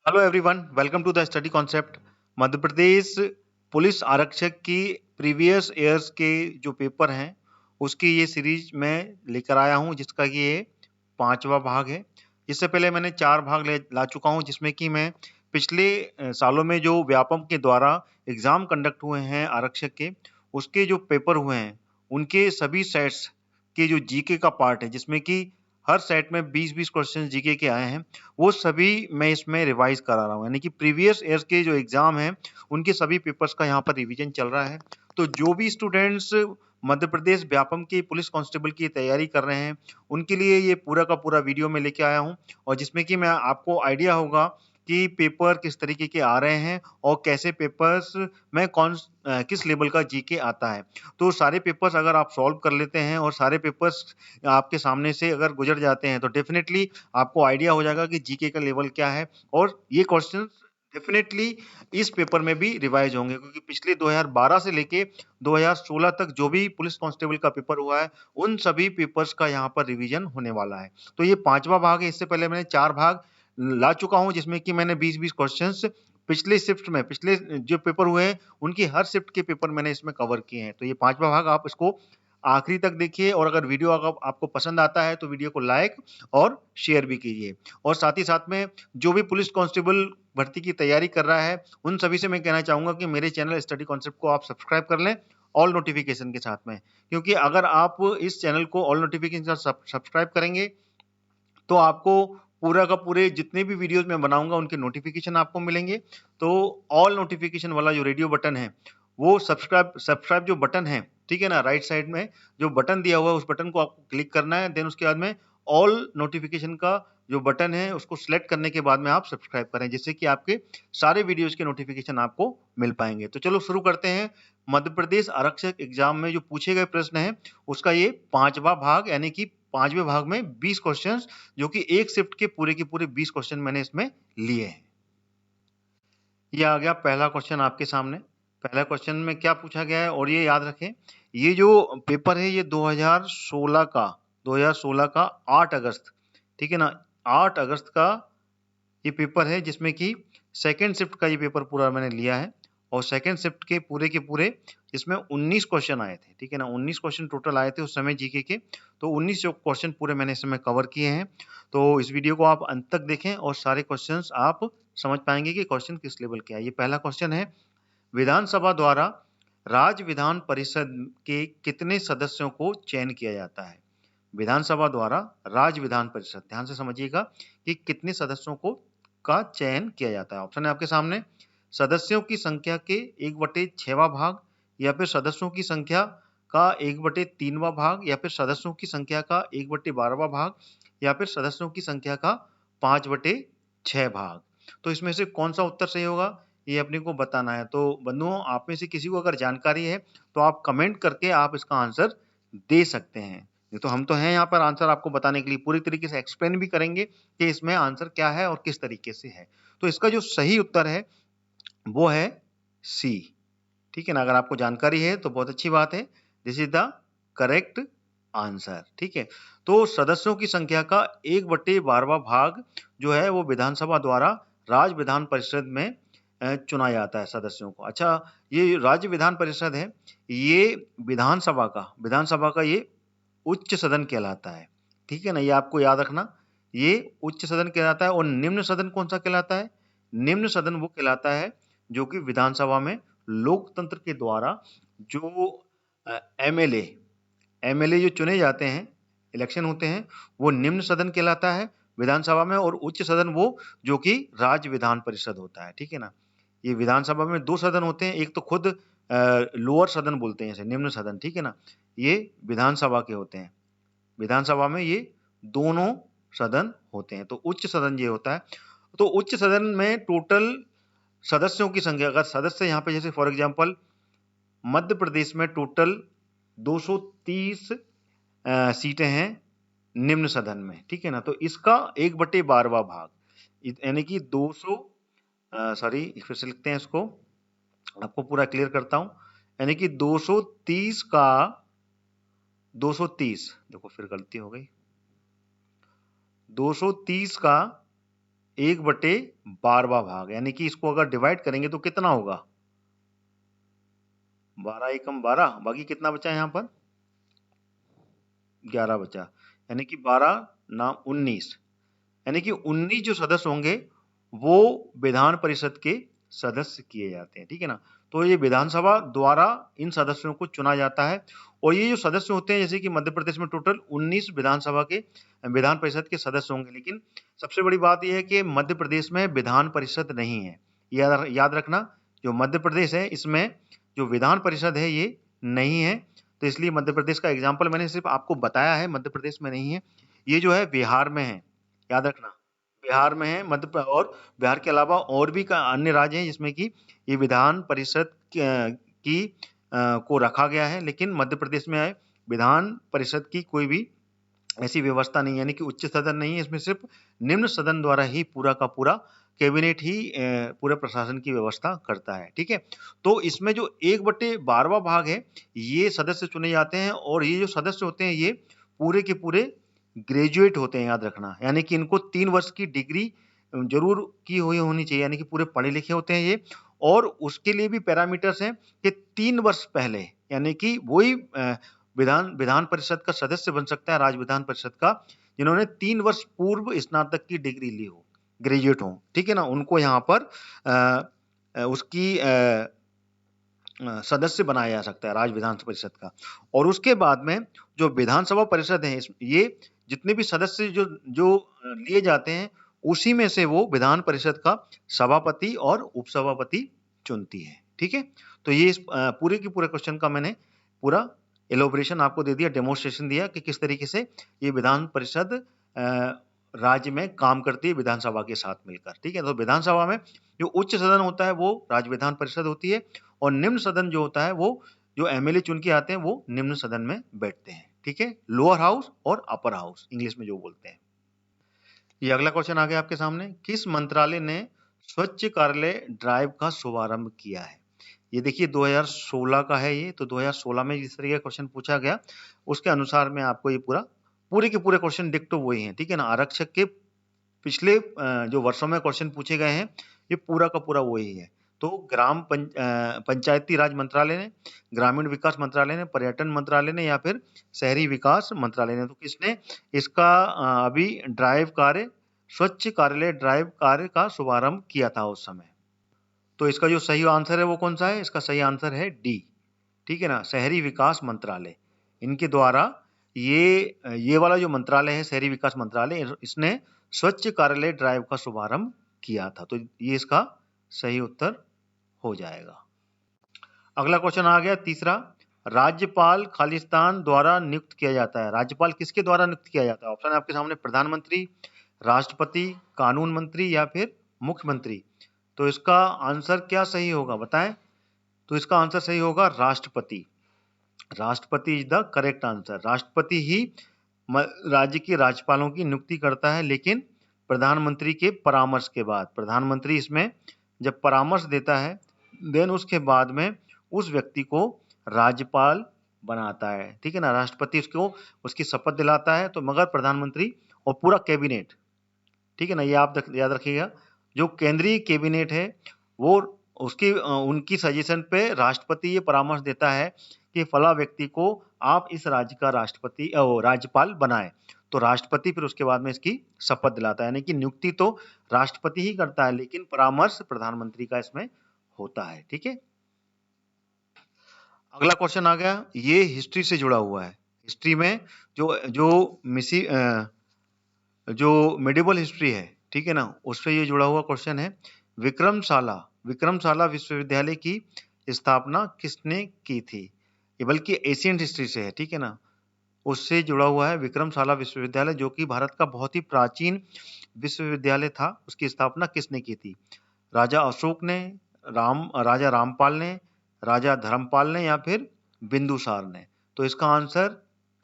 Hello everyone, welcome to the study concept. Madhya Pradesh police आरक्षक की previous years के जो पेपर हैं उसकी ये सीरीज मैं लेकर आया हूँ, जिसका कि ये 5वां भाग है। इससे पहले मैंने 4 भाग ला चुका हूँ, जिसमें कि मैं पिछले सालों में जो व्यापम के द्वारा एग्जाम कंडक्ट हुए हैं आरक्षक के, उसके जो पेपर हुए हैं उनके सभी सेट्स के जो जीके का पार्ट है, जिसमें कि हर सेट में 20-20 क्वेश्चन जीके के आए हैं, वो सभी मैं इसमें रिवाइज करा रहा हूँ। यानी कि प्रीवियस ईयर्स के जो एग्जाम हैं उनके सभी पेपर्स का यहाँ पर रिवीजन चल रहा है। तो जो भी स्टूडेंट्स मध्य प्रदेश व्यापम की पुलिस कांस्टेबल की तैयारी कर रहे हैं उनके लिए ये पूरा का पूरा वीडियो में लेके आया हूँ, और जिसमें कि मैं आपको आइडिया होगा कि पेपर किस तरीके के आ रहे हैं और कैसे पेपर्स में किस लेवल का जीके आता है। तो सारे पेपर्स अगर आप सॉल्व कर लेते हैं और सारे पेपर्स आपके सामने से अगर गुजर जाते हैं तो डेफिनेटली आपको आइडिया हो जाएगा कि जीके का लेवल क्या है, और ये क्वेश्चन डेफिनेटली इस पेपर में भी रिवाइज होंगे, क्योंकि पिछले 2012 से लेके 2016 तक जो भी पुलिस कांस्टेबल का पेपर हुआ है उन सभी पेपर्स का यहाँ पर रिवीजन होने वाला है। तो ये 5वां भाग है। इससे पहले मैंने 4 भाग ला चुका हूँ, जिसमें कि मैंने 20-20 क्वेश्चंस पिछले शिफ्ट में, पिछले जो पेपर हुए हैं उनकी हर शिफ्ट के पेपर मैंने इसमें कवर किए हैं। तो ये 5वां भाग आप इसको आखिरी तक देखिए, और अगर वीडियो अगर आपको पसंद आता है तो वीडियो को लाइक और शेयर भी कीजिए। और साथ ही साथ में जो भी पुलिस कांस्टेबल भर्ती की तैयारी कर रहा है उन सभी से मैं कहना चाहूंगा कि मेरे चैनल स्टडी कॉन्सेप्ट को आप सब्सक्राइब कर लें ऑल नोटिफिकेशन के साथ में, क्योंकि अगर आप इस चैनल को ऑल नोटिफिकेशन के साथ सब्सक्राइब करेंगे तो आपको पूरा का पूरे जितने भी वीडियोस मैं बनाऊंगा उनके नोटिफिकेशन आपको मिलेंगे। तो ऑल नोटिफिकेशन वाला जो रेडियो बटन है, वो सब्सक्राइब जो बटन है, ठीक है ना, राइट साइड में जो बटन दिया हुआ है उस बटन को आपको क्लिक करना है। देन उसके बाद में ऑल नोटिफिकेशन का जो बटन है उसको सिलेक्ट करने के बाद में आप सब्सक्राइब करें, जिससे कि आपके सारे वीडियोस के नोटिफिकेशन आपको मिल पाएंगे। तो चलो शुरू करते हैं। मध्य प्रदेश आरक्षक एग्जाम में जो पूछे गए प्रश्न है उसका ये 5वां भाग, यानी कि 5वें भाग में 20 क्वेश्चंस, जो कि एक शिफ्ट के पूरे 20 क्वेश्चन मैंने इसमें लिए हैं। ये आ गया पहला क्वेश्चन आपके सामने। पहला क्वेश्चन में क्या पूछा गया है, और ये याद रखें, ये जो पेपर है ये 2016 का 8 अगस्त, ठीक है ना, 8 अगस्त का ये पेपर है, जिसमें कि सेकेंड शिफ्ट का ये पेपर पूरा मैंने लिया है। और सेकेंड शिफ्ट के पूरे इसमें 19 क्वेश्चन आए थे, ठीक है ना, 19 क्वेश्चन टोटल आए थे उस समय जीके के। तो 19 क्वेश्चन पूरे मैंने इसमें कवर किए हैं। तो इस वीडियो को आप अंत तक देखें और सारे क्वेश्चंस आप समझ पाएंगे कि क्वेश्चन किस लेवल के है। ये पहला क्वेश्चन है, विधानसभा द्वारा राज्य विधान परिषद के कितने सदस्यों को चयन किया जाता है। विधानसभा द्वारा राज्य विधान परिषद, ध्यान से समझिएगा कि कितने सदस्यों को का चयन किया जाता है। ऑप्शन है आपके सामने, सदस्यों की संख्या के 1/6वां भाग, या फिर सदस्यों की संख्या का 1/3वां भाग, या फिर सदस्यों की संख्या का 1/12वां भाग, या फिर सदस्यों की संख्या का 5/6 भाग। तो इसमें से कौन सा उत्तर सही होगा ये अपने को बताना है। तो बंधुओं, आप में से किसी को अगर जानकारी है तो आप कमेंट करके आप इसका आंसर दे सकते हैं। नहीं तो हम तो हैं यहाँ पर आंसर आपको बताने के लिए, पूरी तरीके से एक्सप्लेन भी करेंगे कि इसमें आंसर क्या है और किस तरीके से है। तो इसका जो सही उत्तर है वो है सी, ठीक है ना। अगर आपको जानकारी है तो बहुत अच्छी बात है, this is the correct answer, ठीक है। तो सदस्यों की संख्या का 1/12वां भाग जो है वो विधानसभा द्वारा राज्य विधान परिषद में चुना जाता है सदस्यों को। अच्छा, ये राज्य विधान परिषद है, ये विधानसभा का ये उच्च सदन कहलाता है, ठीक है ना, ये आपको याद रखना। ये उच्च सदन कहलाता है। और निम्न सदन कौन सा कहलाता है? निम्न सदन वो कहलाता है जो कि विधानसभा में लोकतंत्र के द्वारा जो एमएलए एमएलए जो चुने जाते हैं, इलेक्शन होते हैं, वो निम्न सदन कहलाता है विधानसभा में। और उच्च सदन वो जो कि राज्य विधान परिषद होता है, ठीक है ना। ये विधानसभा में 2 सदन होते हैं, एक तो खुद लोअर सदन बोलते हैं इसे, निम्न सदन, ठीक है ना, ये विधानसभा के होते हैं। विधानसभा में ये दोनों सदन होते हैं। तो उच्च सदन ये होता है। तो उच्च सदन में टोटल सदस्यों की संख्या, अगर सदस्य यहाँ पे जैसे फॉर एग्जांपल मध्य प्रदेश में टोटल 230 सीटें हैं निम्न सदन में, ठीक है ना। तो इसका 1/12वां भाग, यानी कि 200, सॉरी फिर से लिखते हैं इसको, आपको पूरा क्लियर करता हूं, यानी कि 230, देखो फिर गलती हो गई, 230 का 1/12वां भाग, यानी कि इसको अगर डिवाइड करेंगे तो कितना होगा, 12 एकम 12, बाकी कितना बचा यहाँ पर, 11 बचा, यानी कि 12 ना 19, यानी कि 19 जो सदस्य होंगे वो विधान परिषद के सदस्य किए जाते हैं, ठीक है ना। तो ये विधानसभा द्वारा इन सदस्यों को चुना जाता है, और ये जो सदस्य होते हैं, जैसे कि मध्य प्रदेश में टोटल 19 विधानसभा के विधान परिषद के सदस्य होंगे, लेकिन सबसे बड़ी बात यह है कि मध्य प्रदेश में विधान परिषद नहीं है। याद रखना, जो मध्य प्रदेश है इसमें जो विधान परिषद है ये नहीं है, तो इसलिए मध्य प्रदेश का एग्जाम्पल मैंने सिर्फ आपको बताया है, मध्य प्रदेश में नहीं है। ये जो है बिहार में है, याद रखना, बिहार में है और बिहार के अलावा और भी अन्य राज्य हैं जिसमें कि ये विधान परिषद को रखा गया है, लेकिन मध्य प्रदेश में विधान परिषद की कोई भी ऐसी व्यवस्था नहीं है, यानी कि उच्च सदन नहीं है, इसमें सिर्फ निम्न सदन द्वारा ही पूरा का पूरा कैबिनेट ही पूरे प्रशासन की व्यवस्था करता है, ठीक है। तो इसमें जो 1/12वां भाग है ये सदस्य चुने जाते हैं, और ये जो सदस्य होते हैं ये पूरे के पूरे ग्रेजुएट होते हैं, याद रखना, यानी कि इनको 3 वर्ष की डिग्री जरूर की हुई होनी चाहिए, यानी कि पूरे पढ़े लिखे होते हैं ये, और उसके लिए भी पैरामीटर्स हैं कि 3 वर्ष पहले, यानी कि वही विधान परिषद का सदस्य बन सकता है, राज्य विधान परिषद का, जिन्होंने 3 वर्ष पूर्व स्नातक की डिग्री ली हो, ग्रेजुएट हो, ठीक है ना, उनको यहाँ पर उसकी सदस्य बनाया जा सकता है राज्य विधान परिषद का। और उसके बाद में जो विधानसभा परिषद है, ये जितने भी सदस्य जो लिए जाते हैं उसी में से वो विधान परिषद का सभापति और उपसभापति चुनती है, ठीक है। तो ये पूरे के पूरे क्वेश्चन का मैंने पूरा एलोबरेशन आपको दे दिया, डेमोन्स्ट्रेशन दिया कि किस तरीके से ये विधान परिषद राज्य में काम करती है विधानसभा के साथ मिलकर, ठीक है। तो विधानसभा में जो उच्च सदन होता है वो राज्य विधान परिषद होती है, और निम्न सदन जो होता है वो जो एमएलए चुन के आते हैं वो निम्न सदन में बैठते हैं, ठीक है, लोअर हाउस और अपर हाउस इंग्लिश में जो बोलते हैं। ये अगला क्वेश्चन आ गया आपके सामने, किस मंत्रालय ने स्वच्छ कार्यालय ड्राइव का शुभारंभ किया है। ये देखिए 2016 का है ये, तो 2016 में जिस तरीके का क्वेश्चन पूछा गया उसके अनुसार में आपको ये पूरे के पूरे क्वेश्चन डिक्टो वही हैं, ठीक है ना। आरक्षक के पिछले जो वर्षों में क्वेश्चन पूछे गए हैं ये पूरा का पूरा वही है। तो पंचायती राज मंत्रालय ने, ग्रामीण विकास मंत्रालय ने, पर्यटन मंत्रालय ने, या फिर शहरी विकास मंत्रालय ने, तो किसने इसका अभी स्वच्छ कार्यालय ड्राइव कार्य का शुभारंभ किया था उस समय। तो इसका जो सही आंसर है वो कौन सा है, इसका सही आंसर है डी, ठीक है ना, शहरी विकास मंत्रालय। इनके द्वारा ये वाला जो मंत्रालय है शहरी विकास मंत्रालय, इसने स्वच्छ कार्यालय ड्राइव का शुभारंभ किया था, तो ये इसका सही उत्तर हो जाएगा। अगला क्वेश्चन आ गया तीसरा, राज्यपाल खालिस्तान द्वारा नियुक्त किया जाता है। राज्यपाल किसके द्वारा नियुक्त किया जाता है, ऑप्शन है आपके सामने, प्रधानमंत्री, राष्ट्रपति, कानून मंत्री, या फिर मुख्यमंत्री। तो इसका आंसर क्या सही होगा बताएं। तो इसका आंसर सही होगा राष्ट्रपति। राष्ट्रपति इज द करेक्ट आंसर। राष्ट्रपति ही राज्य के राज्यपालों की नियुक्ति करता है, लेकिन प्रधानमंत्री के परामर्श के बाद। प्रधानमंत्री इसमें जब परामर्श देता है देन उसके बाद में उस व्यक्ति को राज्यपाल बनाता है, ठीक है ना। राष्ट्रपति उसकी शपथ दिलाता है, तो मगर प्रधानमंत्री और पूरा कैबिनेट, ठीक है ना, ये आप याद रखिएगा, जो केंद्रीय कैबिनेट है वो उनकी सजेशन पे राष्ट्रपति ये परामर्श देता है कि फला व्यक्ति को आप इस राज्य का राज्यपाल बनाएं, तो राष्ट्रपति फिर उसके बाद में इसकी शपथ दिलाता है, यानी कि नियुक्ति तो राष्ट्रपति ही करता है लेकिन परामर्श प्रधानमंत्री का इसमें होता है, ठीक है। अगला क्वेश्चन आ गया, ये हिस्ट्री से जुड़ा हुआ है। हिस्ट्री में जो मेडिवल हिस्ट्री है, ठीक है ना, उससे ये जुड़ा हुआ क्वेश्चन है। विक्रमशाला विश्वविद्यालय की स्थापना किसने की थी। ये बल्कि एशियंट हिस्ट्री से है, ठीक है ना, उससे जुड़ा हुआ है विक्रमशाला विश्वविद्यालय, जो कि भारत का बहुत ही प्राचीन विश्वविद्यालय था। उसकी स्थापना किसने की थी, राजा अशोक ने, राजा रामपाल ने, राजा धर्मपाल ने, या फिर बिंदुसार ने। तो इसका आंसर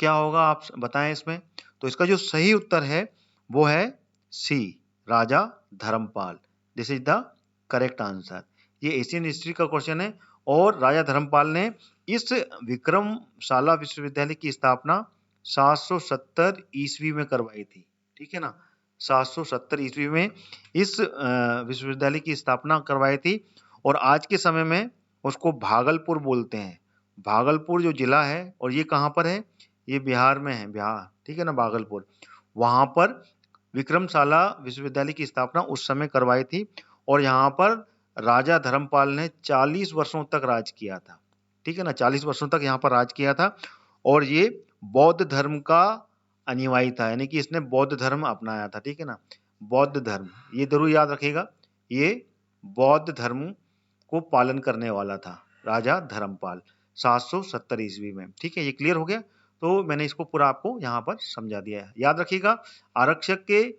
क्या होगा आप बताएं इसमें। तो इसका जो सही उत्तर है वो है C, Raja Dharmapal. This is the correct answer. ये एशियन हिस्ट्री का क्वेश्चन है, और राजा धर्मपाल ने इस विक्रमशाला विश्वविद्यालय की स्थापना 770 ईस्वी में करवाई थी, ठीक है ना। 1770 ईस्वी में इस विश्वविद्यालय की स्थापना करवाई थी और आज के समय में उसको भागलपुर बोलते हैं। भागलपुर जो जिला है और ये कहाँ पर है, ये बिहार में है, बिहार, ठीक है ना, भागलपुर। वहां पर विक्रमशाला विश्वविद्यालय की स्थापना उस समय करवाई थी और यहाँ पर राजा धर्मपाल ने 40 वर्षों तक राज किया था, ठीक है ना, 40 वर्षों तक यहाँ पर राज किया था और ये बौद्ध धर्म का अनुयायी था, यानी कि इसने बौद्ध धर्म अपनाया था, ठीक है ना, बौद्ध धर्म, ये जरूर याद रखिएगा, ये बौद्ध धर्म को पालन करने वाला था राजा धर्मपाल 770 ईस्वी में, ठीक है। ये क्लियर हो गया, तो मैंने इसको पूरा आपको यहाँ पर समझा दिया है। याद रखिएगा, आरक्षक के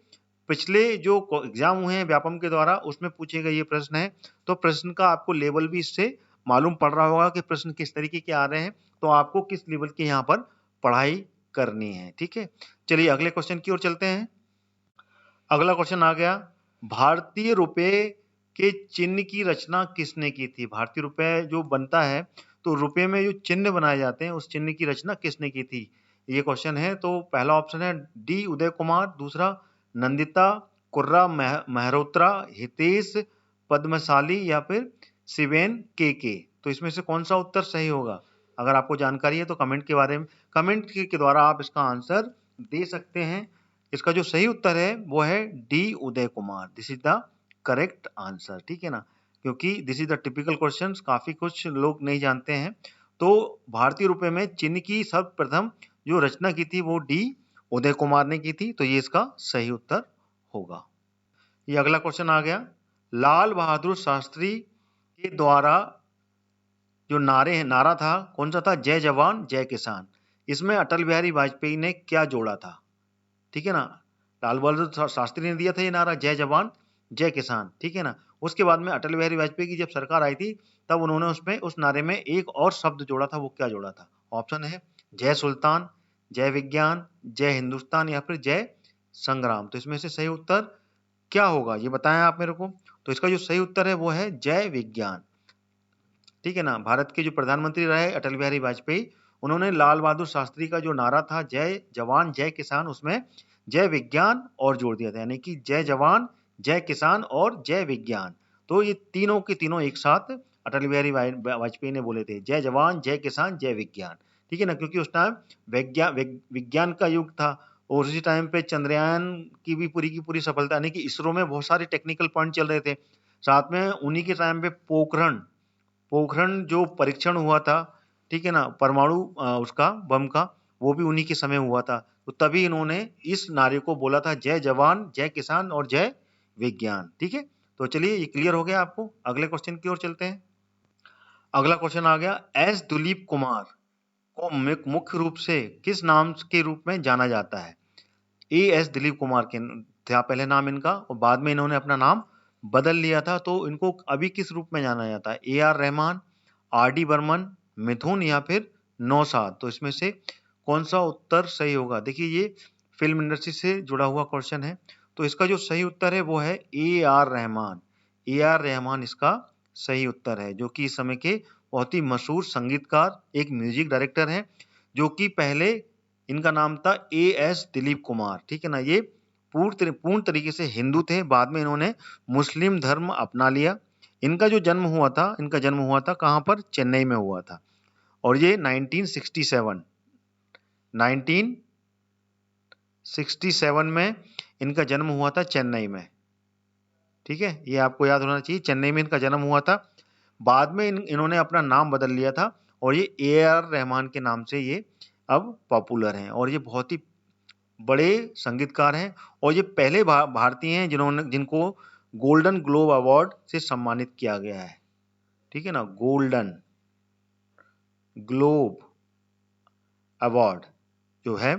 पिछले जो एग्जाम हुए हैं व्यापम के द्वारा उसमें पूछे गए ये प्रश्न है, तो प्रश्न का आपको लेवल भी इससे मालूम पड़ रहा होगा कि प्रश्न किस तरीके के आ रहे हैं, तो आपको किस लेवल की यहाँ पर पढ़ाई करनी है, ठीक है। चलिए अगले क्वेश्चन की ओर चलते हैं। अगला क्वेश्चन आ गया, भारतीय रुपए के चिन्ह की रचना किसने की थी। भारतीय रुपए जो बनता है तो रुपए में जो चिन्ह बनाए जाते हैं उस चिन्ह की रचना किसने की थी, ये क्वेश्चन है। तो पहला ऑप्शन है डी उदय कुमार, दूसरा नंदिता, कुर्रा मेहरोत्रा, हितेश पद्मशाली या फिर शिवेन के। तो इसमें से कौन सा उत्तर सही होगा, अगर आपको जानकारी है तो कमेंट के बारे में, कमेंट के द्वारा आप इसका आंसर दे सकते हैं। इसका जो सही उत्तर है वो है D Uday Kumar, this is the correct answer, ठीक है ना, क्योंकि this is the typical question, काफी कुछ लोग नहीं जानते हैं। तो भारतीय रुपए में चिन्ह की सर्वप्रथम जो रचना की थी वो डी उदय कुमार ने की थी, तो ये इसका सही उत्तर होगा। ये अगला क्वेश्चन आ गया, लाल बहादुर शास्त्री के द्वारा जो नारा था कौन सा था, जय जवान जय किसान। इसमें अटल बिहारी वाजपेयी ने क्या जोड़ा था, ठीक है ना, लाल बहादुर शास्त्री ने दिया था ये नारा जय जवान जय किसान, ठीक है ना। उसके बाद में अटल बिहारी वाजपेयी की जब सरकार आई थी तब उन्होंने उसमें उस नारे में एक और शब्द जोड़ा था, वो क्या जोड़ा था। ऑप्शन है जय सुल्तान, जय विज्ञान, जय हिंदुस्तान या फिर जय संग्राम। तो इसमें से सही उत्तर क्या होगा ये बताएं आप मेरे को। तो इसका जो सही उत्तर है वो है जय विज्ञान, ठीक है ना। भारत के जो प्रधानमंत्री रहे अटल बिहारी वाजपेयी, उन्होंने लाल बहादुर शास्त्री का जो नारा था जय जवान जय किसान, उसमें जय विज्ञान और जोड़ दिया था, यानी कि जय जवान जय किसान और जय विज्ञान। तो ये तीनों के तीनों एक साथ अटल बिहारी वाजपेयी ने बोले थे, जय जवान जय किसान जय विज्ञान, ठीक है ना, क्योंकि उस टाइम विज्ञान का युग था और उसी टाइम पे चंद्रयान की पूरी सफलता, यानी कि इसरो में बहुत सारे टेक्निकल पॉइंट चल रहे थे। साथ में उन्हीं के टाइम पे पोखरण जो परीक्षण हुआ था, ठीक है ना, परमाणु उसका बम का, वो भी उन्हीं के समय हुआ था। तो तभी इन्होंने इस नारे को बोला था जय जवान जय किसान और जय विज्ञान, ठीक है। तो चलिए ये क्लियर हो गया आपको, अगले क्वेश्चन की ओर चलते हैं। अगला क्वेश्चन आ गया, एस दिलीप कुमार को मुख्य रूप से किस नाम के रूप में जाना जाता है। ए एस दिलीप कुमार के था पहले नाम इनका और बाद में इन्होंने अपना नाम बदल लिया था, तो इनको अभी किस रूप में जाना जाता है, ए आर रहमान, आर डी बर्मन, मिथुन या फिर नौशाद। तो इसमें से कौन सा उत्तर सही होगा। देखिए ये फिल्म इंडस्ट्री से जुड़ा हुआ क्वेश्चन है, तो इसका जो सही उत्तर है वो है ए आर रहमान। ए आर रहमान इसका सही उत्तर है, जो कि इस समय के बहुत ही मशहूर संगीतकार, एक म्यूजिक डायरेक्टर हैं, जो कि पहले इनका नाम था ए एस दिलीप कुमार, ठीक है ना। ये पूर्ण तरीके से हिंदू थे, बाद में इन्होंने मुस्लिम धर्म अपना लिया। इनका जो जन्म हुआ था, इनका जन्म हुआ था कहाँ पर, चेन्नई में हुआ था, और ये 1967 में इनका जन्म हुआ था चेन्नई में, ठीक है, ये आपको याद होना चाहिए, चेन्नई में इनका जन्म हुआ था। बाद में इन्होंने अपना नाम बदल लिया था और ये ए आर रहमान के नाम से ये अब पॉपुलर हैं, और ये बहुत ही बड़े संगीतकार हैं और ये पहले भारतीय हैं जिनको गोल्डन ग्लोब अवार्ड से सम्मानित किया गया है, ठीक है ना, गोल्डन ग्लोब अवार्ड जो है,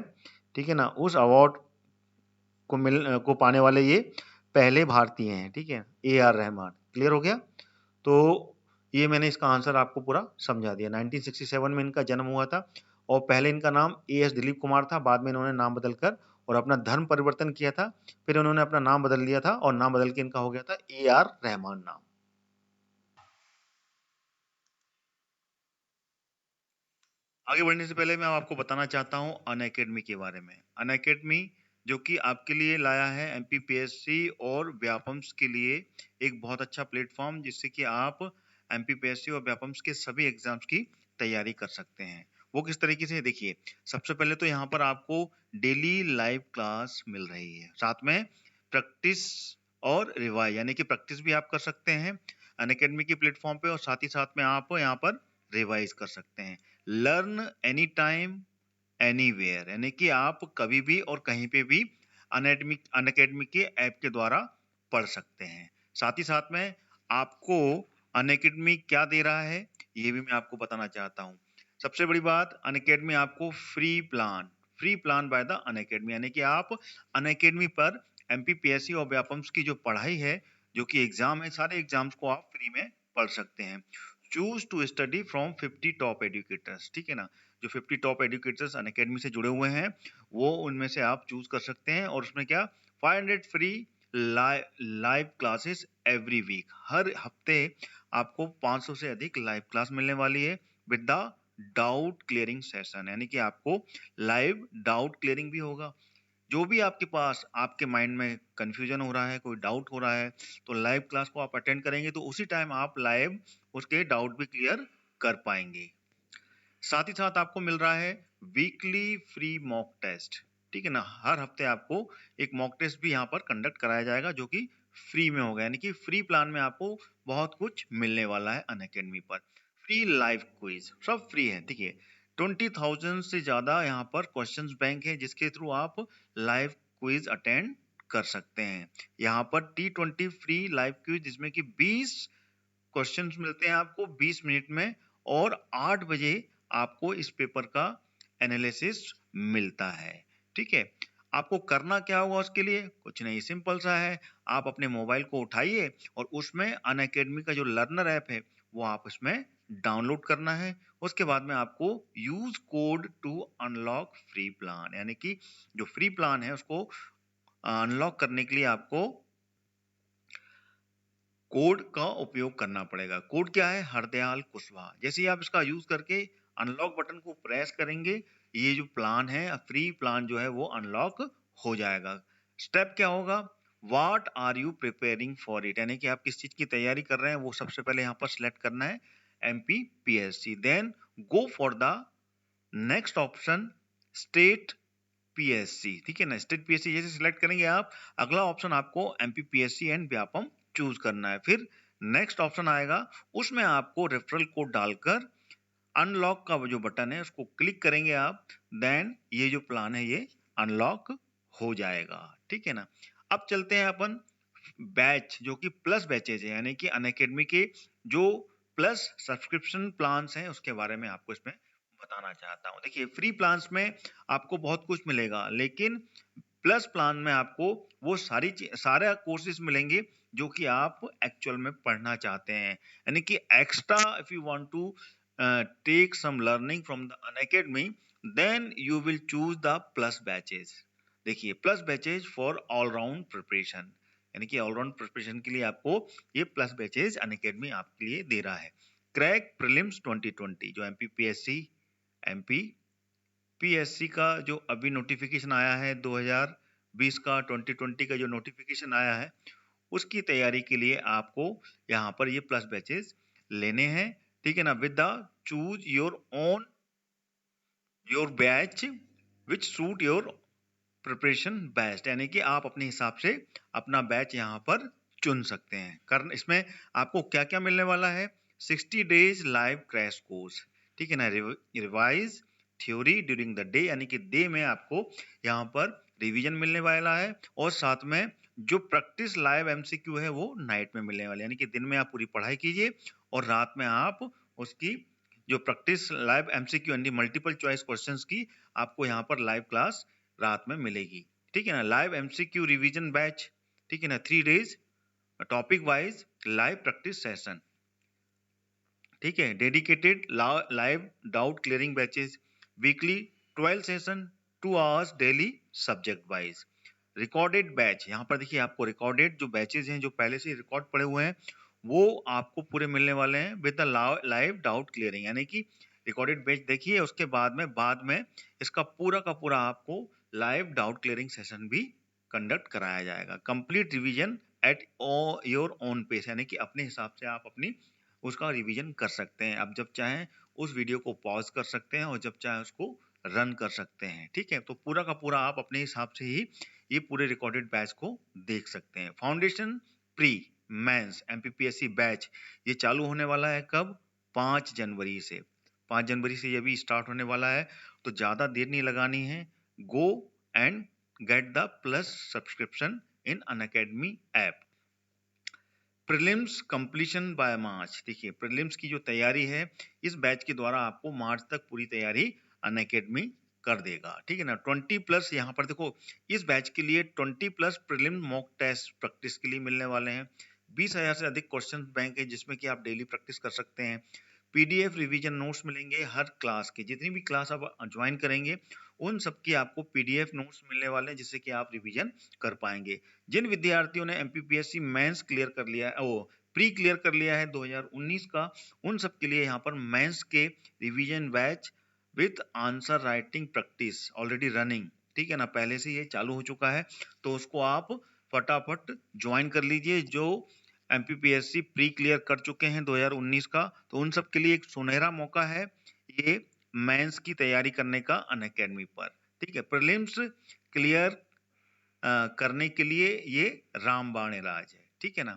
ठीक है ना, उस अवार्ड को पाने वाले ये पहले भारतीय हैं, ठीक है, ए आर रहमान। क्लियर हो गया, तो ये मैंने इसका आंसर आपको पूरा समझा दिया। 1967 में इनका जन्म हुआ था और पहले इनका नाम ए एस दिलीप कुमार था, बाद में इन्होंने नाम बदलकर और अपना धर्म परिवर्तन किया था, फिर उन्होंने अपना नाम बदल लिया था और नाम बदल के इनका हो गया था ए आर रहमान नाम। आगे बढ़ने से पहले मैं आपको बताना चाहता हूँ अनअकैडमी के बारे में। अनअकैडमी जो कि आपके लिए लाया है एमपीपीएससी और व्यापम्स के लिए एक बहुत अच्छा प्लेटफॉर्म, जिससे कि आप एमपीपीएससी और व्यापम्स के सभी एग्जाम्स की तैयारी कर सकते हैं। वो किस तरीके से, देखिए सबसे पहले तो यहाँ पर आपको डेली लाइव क्लास मिल रही है, साथ में प्रैक्टिस और रिवाइज, यानी कि प्रैक्टिस भी आप कर सकते हैं अनअकैडमी के प्लेटफॉर्म पे, और साथ ही साथ में आप यहाँ पर रिवाइज कर सकते हैं। लर्न एनी टाइम एनीवेयर, यानी कि आप कभी भी और कहीं पे भी अनअकैडमी के ऐप के द्वारा पढ़ सकते हैं। साथ ही साथ में आपको अनअकैडमी क्या दे रहा है ये भी मैं आपको बताना चाहता हूँ। सबसे बड़ी बात, अनअकैडमी आपको free plan by the Unacademy, यानी कि आप अनअकैडमी पर एमपीपीएससी और व्यापम्स की जो पढ़ाई है, जो कि एग्जाम है, सारे एग्जाम्स को आप फ्री में पढ़ सकते हैं। Choose to study from 50 top educators, ठीक है ना, जो 50 टॉप एजुकेटर्स अनअकैडमी से जुड़े हुए हैं वो उनमें से आप चूज कर सकते हैं। और उसमें क्या 500 free live classes every week, हर हफ्ते आपको 500 से अधिक लाइव क्लास मिलने वाली है with the doubt clearing session, यानी कि आपको लाइव डाउट क्लियरिंग भी होगा। जो भी आपके पास आपके माइंड में कंफ्यूजन हो रहा है, कोई डाउट हो रहा है, तो लाइव क्लास को आप अटेंड करेंगे तो उसी टाइम आप लाइव उसके डाउट भी क्लियर कर पाएंगे। साथ ही साथ आपको मिल रहा है वीकली फ्री मॉक टेस्ट, ठीक है ना, हर हफ्ते आपको एक मॉक टेस्ट भी यहाँ पर कंडक्ट कराया जाएगा जो कि फ्री में होगा, यानी कि फ्री प्लान में आपको बहुत कुछ मिलने वाला है अनअकैडमी पर। फ्री लाइव क्विज, सब फ्री है, ठीक है। 20,000 से ज्यादा यहाँ पर क्वेश्चंस बैंक है जिसके थ्रू आप लाइव क्विज अटेंड कर सकते हैं। यहाँ पर T20 फ्री लाइव क्विज, जिसमें कि 20 क्वेश्चंस मिलते हैं आपको 20 मिनट में, और 8 बजे आपको इस पेपर का एनालिसिस मिलता है, ठीक है। आपको करना क्या होगा उसके लिए, कुछ नहीं, सिंपल सा है। आप अपने मोबाइल को उठाइए और उसमें अनअकैडमी का जो लर्नर ऐप है वो आप उसमें डाउनलोड करना है। उसके बाद में आपको use code to unlock free plan, यानी कि जो फ्री प्लान है उसको अनलॉक करने के लिए आपको कोड का उपयोग करना पड़ेगा। कोड क्या है, हरदयाल कुशवाहा। जैसे ही आप इसका यूज करके अनलॉक बटन को प्रेस करेंगे, ये जो प्लान है फ्री प्लान जो है वो अनलॉक हो जाएगा। स्टेप क्या होगा, what are you preparing for it, यानी कि आप किस चीज की तैयारी कर रहे हैं वो सबसे पहले यहाँ पर सिलेक्ट करना है, MPPSC. Then go for the next option, state PSC, ठीक है ना। स्टेट पीएससी जैसे सिलेक्ट करेंगे आप, अगला ऑप्शन आपको एमपीपीएससी एंड व्यापम चूज करना है। फिर नेक्स्ट ऑप्शन आएगा, उसमें आपको रेफरल कोड डालकर अनलॉक का जो बटन है उसको क्लिक करेंगे आप, देन ये जो प्लान है ये अनलॉक हो जाएगा, ठीक है ना। अब चलते हैं अपन बैच, जो कि प्लस बैचेज है, यानी कि अनअकैडमी के जो प्लस सब्सक्रिप्शन प्लान्स हैं उसके बारे में आपको इसमें बताना चाहता हूँ। देखिए फ्री प्लान्स में आपको बहुत कुछ मिलेगा, लेकिन प्लस प्लान में आपको वो सारे कोर्सेज मिलेंगे जो कि आप एक्चुअल में पढ़ना चाहते हैं, यानी कि extra if you want to take some learning from the Unacademy, then you will choose the plus batches. देखिए plus batches for all round preparation, यानी कि ऑलराउंड प्रिपरेशन के लिए आपको ये प्लस बैचेज अनअकैडमी आपके लिए दे रहा है। क्रैक प्रीलिम्स 2020, जो एमपीपीएससी का जो अभी नोटिफिकेशन आया है 2020 का 2020 का जो नोटिफिकेशन आया है उसकी तैयारी के लिए आपको यहाँ पर ये प्लस बैचेस लेने हैं, ठीक है ना। With the choose your batch which suit your preparation best, यानी कि आप अपने हिसाब से अपना बैच यहाँ पर चुन सकते हैं। इसमें आपको क्या क्या मिलने वाला है, 60 डेज लाइव क्रैश कोर्स, ठीक है ना। Revise theory during the day, यानी कि डे में आपको यहाँ पर रिवीजन मिलने वाला है, और साथ में जो प्रैक्टिस लाइव एमसीक्यू है वो नाइट में मिलने वाले, यानी कि दिन में आप पूरी पढ़ाई कीजिए और रात में आप उसकी जो प्रैक्टिस लाइव एमसीक्यू यानी मल्टीपल चॉइस क्वेश्चंस की आपको यहाँ पर लाइव क्लास रात में मिलेगी, ठीक है ना। लाइव एमसीक्यू रिवीजन बैच, ठीक है ना, 3 days topic wise live practice session, ठीक है। Dedicated live doubt clearing batches, weekly 12 session, 2 hours daily subject wise. Recorded batch, यहाँ पर देखिए आपको रिकॉर्डेड जो बैचेस हैं जो पहले से रिकॉर्ड पड़े हुए हैं वो आपको पूरे मिलने वाले हैं with the live doubt clearing, यानी कि रिकॉर्डेड बैच देखिए, उसके बाद में इसका पूरा का पूरा आपको लाइव डाउट क्लियरिंग सेशन भी कंडक्ट कराया जाएगा। Complete revision at your own pace, यानी कि अपने हिसाब से आप अपनी उसका रिवीजन कर सकते हैं। आप जब चाहें उस वीडियो को पॉज कर सकते हैं और जब चाहें उसको रन कर सकते हैं। ठीक है, तो पूरा का पूरा आप अपने हिसाब से ही ये पूरे रिकॉर्डेड बैच को देख सकते हैं। Foundation pre mains MPPSC batch ये चालू होने वाला है कब? 5 जनवरी से। 5 जनवरी से ये भी स्टार्ट होने वाला है, तो ज्यादा देर नहीं लगानी है। Go and get the plus subscription in Unacademy app. Prelims completion by March. देखिए प्रीलिम्स की जो तैयारी है इस बैच के द्वारा आपको मार्च तक पूरी तैयारी अनअकैडमी कर देगा। ठीक है ना। 20+ यहाँ पर देखो इस बैच के लिए 20+ प्रीलिम मॉक टेस्ट प्रैक्टिस के लिए मिलने वाले हैं। 20,000 से अधिक क्वेश्चन बैंक है जिसमें कि आप डेली प्रैक्टिस कर सकते हैं। पीडीएफ रिवीजन नोट्स मिलेंगे हर क्लास के, जितनी भी क्लास आप ज्वाइन करेंगे उन सब की आपको पीडीएफ नोट्स मिलने वाले हैं जिससे कि आप रिवीजन कर पाएंगे। जिन विद्यार्थियों ने एमपीपीएससी मेंस क्लियर कर लिया है, प्री क्लियर कर लिया है 2019 का, उन सब के लिए यहाँ पर मेंस के revision batch with answer writing practice already running. ठीक है ना, पहले से ये चालू हो चुका है, तो उसको आप फटाफट ज्वाइन कर लीजिए। जो एमपीपीएससी प्री क्लियर कर चुके हैं 2019 का, तो उन सब के लिए एक सुनहरा मौका है ये मेंस की तैयारी करने का अनअकैडमी पर। ठीक है, प्रीलिम्स क्लियर करने के लिए ये रामबाण इलाज है। ठीक है ना,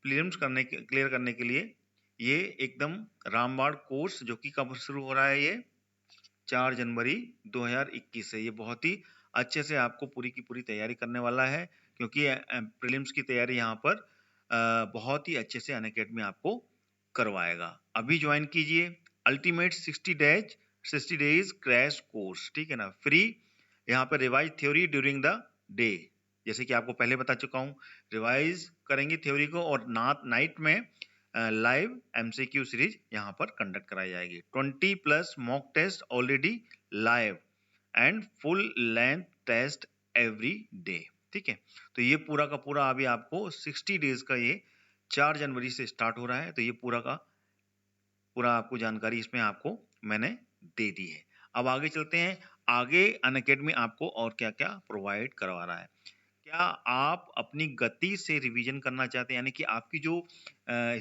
प्रीलिम्स क्लियर करने के लिए ये एकदम रामबाण कोर्स, जो कि कब शुरू हो रहा है? ये 4 जनवरी 2021 से। ये बहुत ही अच्छे से आपको पूरी की पूरी तैयारी करने वाला है, क्योंकि प्रीलिम्स की तैयारी यहाँ पर बहुत ही अच्छे से अनअकैडमी आपको करवाएगा। अभी ज्वाइन कीजिए अल्टीमेट 60 डेज क्रैश कोर्स। ठीक है ना, फ्री। यहाँ पर revise theory during the day, जैसे कि आपको पहले बता चुका हूँ, रिवाइज करेंगे थ्योरी को और नाइट में लाइव एमसीक्यू सीरीज यहाँ पर कंडक्ट कराई जाएगी। 20+ mock test already live and full length test every day. ठीक है, तो ये पूरा का पूरा अभी आपको 60 डेज का ये 4 जनवरी से स्टार्ट हो रहा है, तो ये पूरा का पूरा आपको जानकारी इसमें आपको मैंने दे दी है। अब आगे चलते हैं, आगे अनअकैडमी आपको और क्या क्या प्रोवाइड करवा रहा है। क्या आप अपनी गति से रिवीजन करना चाहते हैं, यानी कि आपकी जो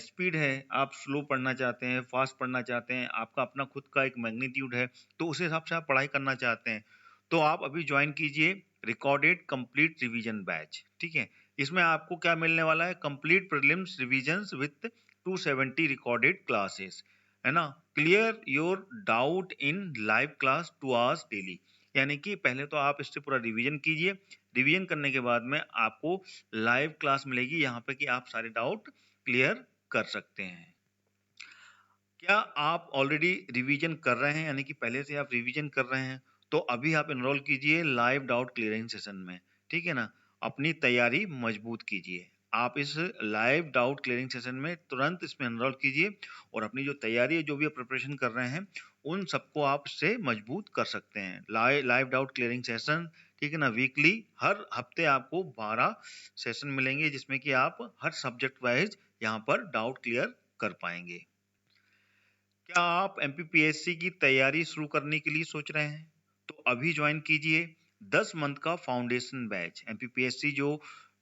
स्पीड है, आप स्लो पढ़ना चाहते हैं, फास्ट पढ़ना चाहते हैं, आपका अपना खुद का एक मैग्नीट्यूड है, तो उस हिसाब से आप पढ़ाई करना चाहते हैं, तो आप अभी ज्वाइन कीजिए रिकॉर्डेड कंप्लीट रिवीजन बैच। ठीक है, इसमें आपको क्या मिलने वाला है? Complete prelims revision with 270 recorded classes, है ना। Clear your doubt in live class 2 hours daily, यानी कि पहले तो आप इससे पूरा रिवीजन कीजिए। रिवीजन करने के बाद में आपको लाइव क्लास मिलेगी यहाँ पे कि आप सारे डाउट क्लियर कर सकते हैं। क्या आप ऑलरेडी रिवीजन कर रहे हैं, यानी कि पहले से आप रिवीजन कर रहे हैं, तो अभी आप एनरोल कीजिए लाइव डाउट क्लियरिंग सेशन में। ठीक है ना, अपनी तैयारी मजबूत कीजिए। आप इस लाइव डाउट क्लियरिंग सेशन में तुरंत इसमें एनरोल कीजिए और अपनी जो तैयारी है, जो भी आप प्रिपरेशन कर रहे हैं, उन सबको आप इससे मजबूत कर सकते हैं। लाइव डाउट क्लियरिंग सेशन, ठीक है ना, वीकली हर हफ्ते आपको 12 सेशन मिलेंगे जिसमें कि आप हर सब्जेक्ट वाइज यहाँ पर डाउट क्लियर कर पाएंगे। क्या आप एमपीपीएससी की तैयारी शुरू करने के लिए सोच रहे हैं, तो अभी ज्वाइन कीजिए 10 मंथ का फाउंडेशन बैच। एमपीपीएससी जो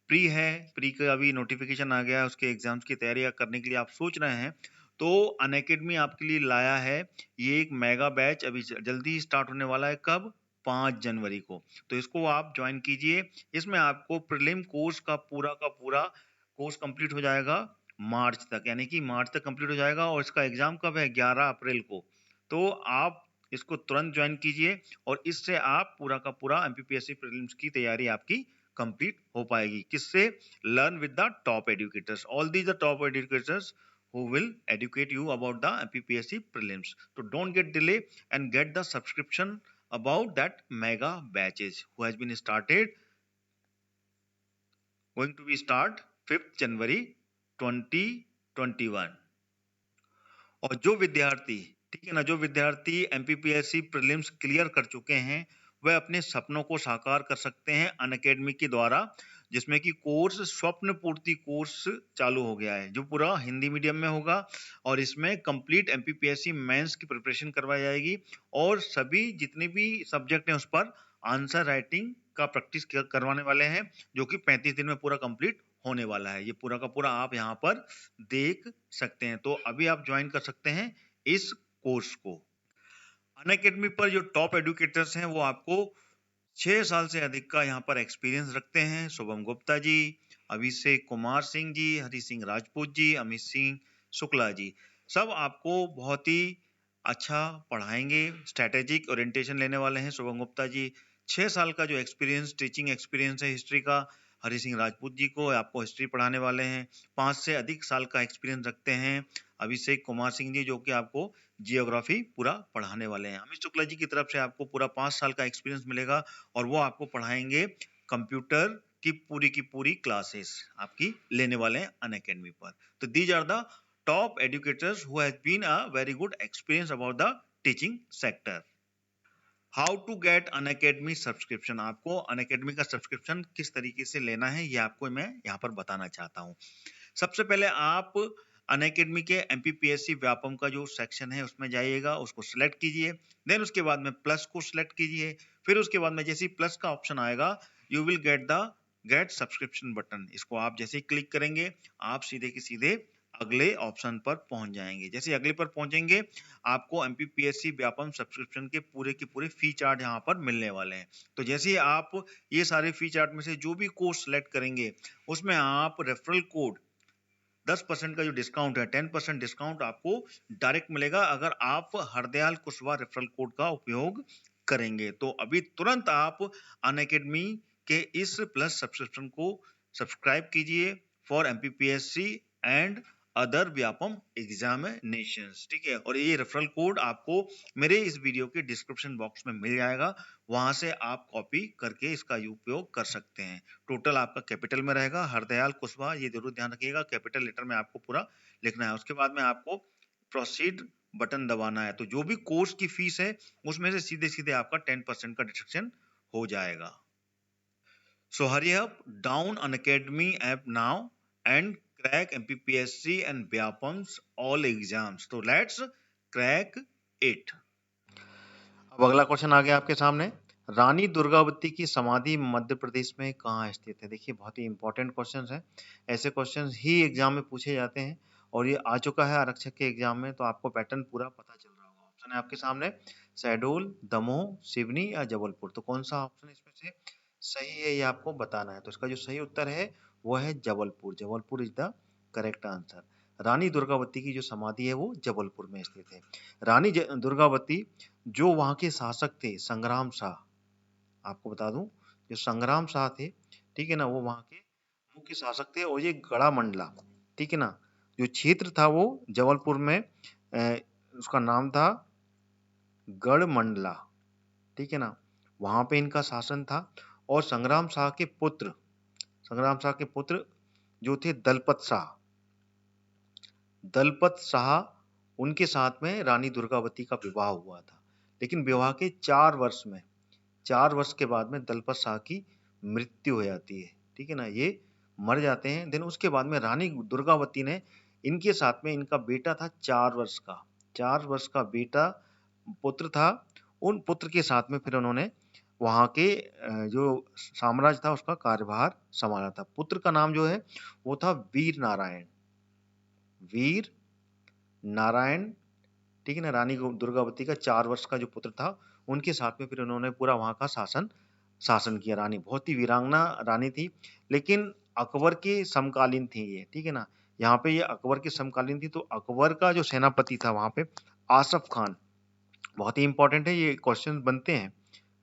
प्री है, प्री का अभी नोटिफिकेशन आ गया है, उसके एग्जाम्स की तैयारी करने के लिए आप सोच रहे हैं, तो अनअकैडमी आपके लिए लाया है ये एक मेगा बैच। अभी जल्दी स्टार्ट होने वाला है, कब? 5 जनवरी को। तो इसको आप ज्वाइन कीजिए। इसमें आपको प्रीलिम कोर्स का पूरा कोर्स कंप्लीट हो जाएगा मार्च तक, यानी कि मार्च तक कंप्लीट हो जाएगा और इसका एग्जाम कब है? 11 अप्रैल को। तो आप इसको तुरंत ज्वाइन कीजिए और इससे आप पूरा का पूरा एमपीपीएससी प्रीलिम्स की तैयारी आपकी कंप्लीट हो पाएगी। किससे? Learn with the top educators, all these the top educators who will educate you about the MPPSC prelims. So don't get delay and get the subscription about that mega batches who has been started, going to be start 5th January 2021। और जो विद्यार्थी, ठीक है ना, जो विद्यार्थी MPPSC prelims clear कर चुके हैं, वह अपने सपनों को साकार कर सकते हैं अनअकैडमी के द्वारा, जिसमें कि कोर्स स्वप्न पूर्ति कोर्स चालू हो गया है, जो पूरा हिंदी मीडियम में होगा और इसमें कंप्लीट एमपीपीएससी मेंस की प्रिपरेशन करवाई जाएगी और सभी जितने भी सब्जेक्ट हैं उस पर आंसर राइटिंग का प्रैक्टिस करवाने वाले हैं, जो कि 35 दिन में पूरा कंप्लीट होने वाला है। ये पूरा का पूरा आप यहाँ पर देख सकते हैं। तो अभी आप ज्वाइन कर सकते हैं इस कोर्स को। अनअकैडमी पर जो टॉप एडुकेटर्स हैं वो आपको 6 साल से अधिक का यहाँ पर एक्सपीरियंस रखते हैं। शुभम गुप्ता जी, अभिषेक कुमार सिंह जी, हरि सिंह राजपूत जी, अमित सिंह शुक्ला जी, सब आपको बहुत ही अच्छा पढ़ाएंगे। स्ट्रेटेजिक ओरिएंटेशन लेने वाले हैं शुभम गुप्ता जी। 6 साल का जो एक्सपीरियंस, टीचिंग एक्सपीरियंस है हिस्ट्री का, हरि सिंह राजपूत जी को आपको हिस्ट्री पढ़ाने वाले हैं। 5 से अधिक साल का एक्सपीरियंस रखते हैं अभिषेक कुमार सिंह जी, जो कि आपको जियोग्राफी पूरा पढ़ाने वाले हैं। अमित शुक्ला जी की तरफ से आपको पूरा 5 साल का एक्सपीरियंस मिलेगा और वो आपको पढ़ाएंगे कंप्यूटर की पूरी क्लासेस आपकी लेने वाले हैं अनअकैडमी पर। तो these are the top educators who has been a very good experience about the teaching sector. How to get Unacademy subscription, आपको अनअकैडमी का सब्सक्रिप्शन किस तरीके से लेना है ये आपको मैं यहाँ पर बताना चाहता हूँ। सबसे पहले आप अनअकैडमी के एमपीपीएससी व्यापम का जो सेक्शन है उसमें जाइएगा, उसको सिलेक्ट कीजिए। देन उसके बाद में प्लस को सिलेक्ट कीजिए। फिर उसके बाद में जैसे ही प्लस का ऑप्शन आएगा, you will get subscription button. इसको आप जैसे ही क्लिक करेंगे, आप सीधे के सीधे अगले ऑप्शन पर पहुंच जाएंगे। जैसे अगले पर पहुंचेंगे, आपको एमपीपीएससी व्यापम सब्सक्रिप्शन के पूरे फी चार्ट यहाँ पर मिलने वाले हैं। तो जैसे ही आप ये सारे फी चार्ट में से जो भी कोर्स सेलेक्ट करेंगे, उसमें आप रेफरल कोड 10% का जो डिस्काउंट है, 10% डिस्काउंट आपको डायरेक्ट मिलेगा अगर आप हरदयाल कुशवाहा रेफरल कोड का उपयोग करेंगे। तो अभी तुरंत आप अनअकैडमी के इस प्लस सब्सक्रिप्शन को सब्सक्राइब कीजिए for MPPSC and other Vyapam examinations, ठीक है। और ये रेफरल कोड आपको मेरे इस वीडियो के डिस्क्रिप्शन बॉक्स में मिल जाएगा, वहां से आप कॉपी करके इसका उपयोग कर सकते हैं। टोटल आपका कैपिटल में रहेगा, हरदयाल कुशवाहा, ये जरूर ध्यान रखिएगा, कैपिटल लेटर में आपको पूरा लिखना है। उसके बाद में आपको प्रोसीड बटन दबाना है। तो जो भी कोर्स की फीस है उसमें से सीधे सीधे आपका 10% का डिडक्शन हो जाएगा। So hurry up, down Unacademy app now and crack MPPSC and Vyapam's all exams. So let's crack it. अब अगला क्वेश्चन आ गया आपके सामने। रानी दुर्गावती की समाधि मध्य प्रदेश में कहाँ स्थित है? देखिए बहुत ही इंपॉर्टेंट क्वेश्चन है। ऐसे क्वेश्चन ही एग्जाम में पूछे जाते हैं और ये आ चुका है आरक्षक के एग्जाम में, तो आपको पैटर्न पूरा पता चल रहा होगा। ऑप्शन है आपके सामने शहडोल, दमोह, सिवनी या जबलपुर। तो कौन सा ऑप्शन इसमें से सही है ये आपको बताना है। तो इसका जो सही उत्तर है वो है Jabalpur. Jabalpur is the correct answer. Rani Durgavati की जो समाधि है वो जबलपुर में स्थित है। रानी दुर्गावती जो वहाँ के शासक थे संग्राम शाह, आपको बता दूं जो संग्राम शाह थे, ठीक है ना, वो वहाँ के मुख्य शासक थे। और ये गड़ा मंडला, ठीक है ना, जो क्षेत्र था वो जबलपुर में उसका नाम था गढ़ मंडला, ठीक है ना, वहां पे इनका शासन था। और संग्राम शाह के पुत्र जो थे दलपत शाह, उनके साथ में रानी दुर्गावती का विवाह हुआ था। लेकिन विवाह के 4 वर्ष के बाद में दलपत शाह की मृत्यु हो जाती है, ठीक है ना, ये मर जाते हैं। देन उसके बाद में रानी दुर्गावती ने इनके साथ में, इनका बेटा था 4 वर्ष का बेटा पुत्र था, उन पुत्र के साथ में फिर उन्होंने वहाँ के जो साम्राज्य था उसका कार्यभार संभाला था। पुत्र का नाम जो है वो था वीर नारायण, ठीक है ना। रानी दुर्गावती का 4 वर्ष का जो पुत्र था, उनके साथ में फिर उन्होंने पूरा वहाँ का शासन किया। रानी बहुत ही वीरांगना रानी थी, लेकिन अकबर के समकालीन थी ये, ठीक है ना। यहाँ पे ये अकबर के समकालीन थी। तो अकबर का जो सेनापति था वहाँ पे आसफ खान, बहुत ही इंपॉर्टेंट है, ये क्वेश्चन बनते हैं।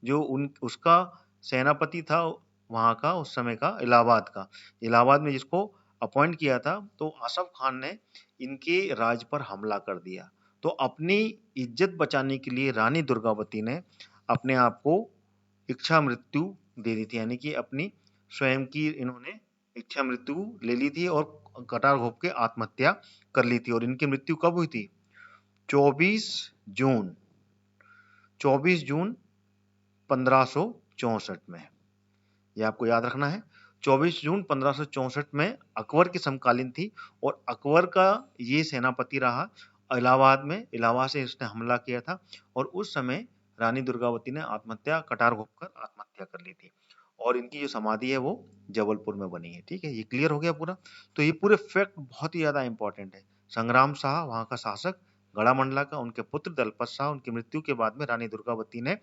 जो उसका सेनापति था वहाँ का उस समय का इलाहाबाद में जिसको अपॉइंट किया था, तो आसफ खान ने इनके राज पर हमला कर दिया। तो अपनी इज्जत बचाने के लिए रानी दुर्गावती ने अपने आप को इच्छा मृत्यु दे दी थी, यानी कि अपनी स्वयं की इन्होंने इच्छा मृत्यु ले ली थी और कटार घोंप के आत्महत्या कर ली थी। और इनकी मृत्यु कब हुई थी? 24 जून 1564 में। ये आपको याद रखना है। 24 जून 1564 में अकबर की समकालीन थी और अकबर का ये सेनापति रहा इलाहाबाद में। इलाहाबाद से इसने हमला किया था और उस समय रानी दुर्गावती ने आत्महत्या, कटार घोंपकर आत्महत्या कर ली थी। और इनकी जो समाधि है वो जबलपुर में बनी है। ठीक है, ये क्लियर हो गया पूरा। तो ये पूरे फैक्ट बहुत ही ज्यादा इंपॉर्टेंट है। संग्राम शाह वहां का शासक, गढ़ामंडला का, उनके पुत्र दलपत शाह, उनकी मृत्यु के बाद में रानी दुर्गावती ने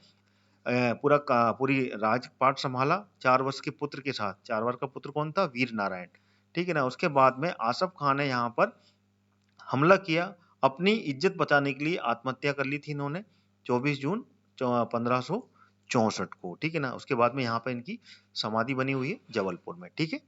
पूरी राजपाट संभाला 4 वर्ष के पुत्र के साथ। 4 वर्ष का पुत्र कौन था? वीर नारायण। ठीक है ना। उसके बाद में आसफ खान ने यहाँ पर हमला किया, अपनी इज्जत बचाने के लिए आत्महत्या कर ली थी इन्होंने 24 जून 1564 को। ठीक है ना। उसके बाद में यहाँ पे इनकी समाधि बनी हुई है जबलपुर में। ठीक है,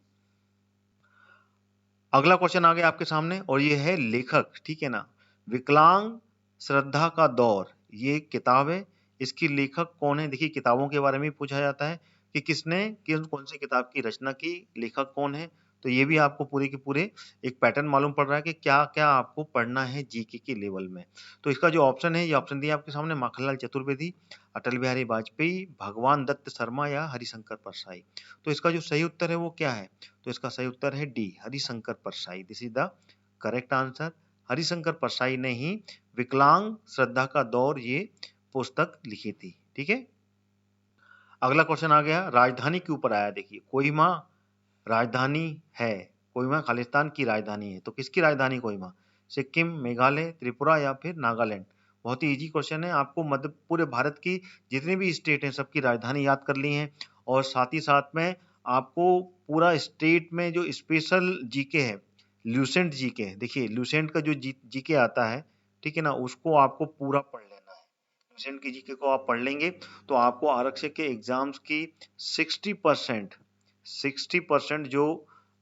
अगला क्वेश्चन आ गया आपके सामने और ये है लेखक। ठीक है ना। विकलांग श्रद्धा का दौर, ये किताब है। इसकी लेखक कौन है? देखिए, किताबों के बारे में पूछा जाता है कि किसने कौन सी किताब की रचना की, लेखक कौन है। तो ये भी आपको पूरे के पूरे एक पैटर्न मालूम पड़ रहा है कि क्या क्या आपको पढ़ना है जीके के लेवल में। तो इसका जो ऑप्शन है, ये ऑप्शन दिया आपके सामने, माखनलाल चतुर्वेदी, अटल बिहारी वाजपेयी, भगवान दत्त शर्मा या हरिशंकर परसाई। तो इसका जो सही उत्तर है वो क्या है? तो इसका सही उत्तर है D, Harishankar Parsai. This is the correct answer. Harishankar Parsai ने ही विकलांग श्रद्धा का दौर ये पुस्तक लिखी थी। ठीक है, अगला क्वेश्चन आ गया, राजधानी के ऊपर आया। देखिए, कोहिमा राजधानी है, कोहिमा खालिस्तान की राजधानी है। तो किसकी राजधानी कोहिमा? सिक्किम, मेघालय, त्रिपुरा या फिर नागालैंड? बहुत ही इजी क्वेश्चन है। आपको मध्य पूरे भारत की जितनी भी स्टेट हैं सबकी राजधानी याद कर ली है। और साथ ही साथ में आपको पूरा स्टेट में जो स्पेशल जीके है, ल्यूसेंट जीके, देखिए ल्यूसेंट का जो जीके आता है, ठीक है ना, उसको आपको पूरा पढ़ लेना है। ल्यूसेंट की जीके को आप पढ़ लेंगे तो आपको आरक्षक के एग्जाम्स की 60% जो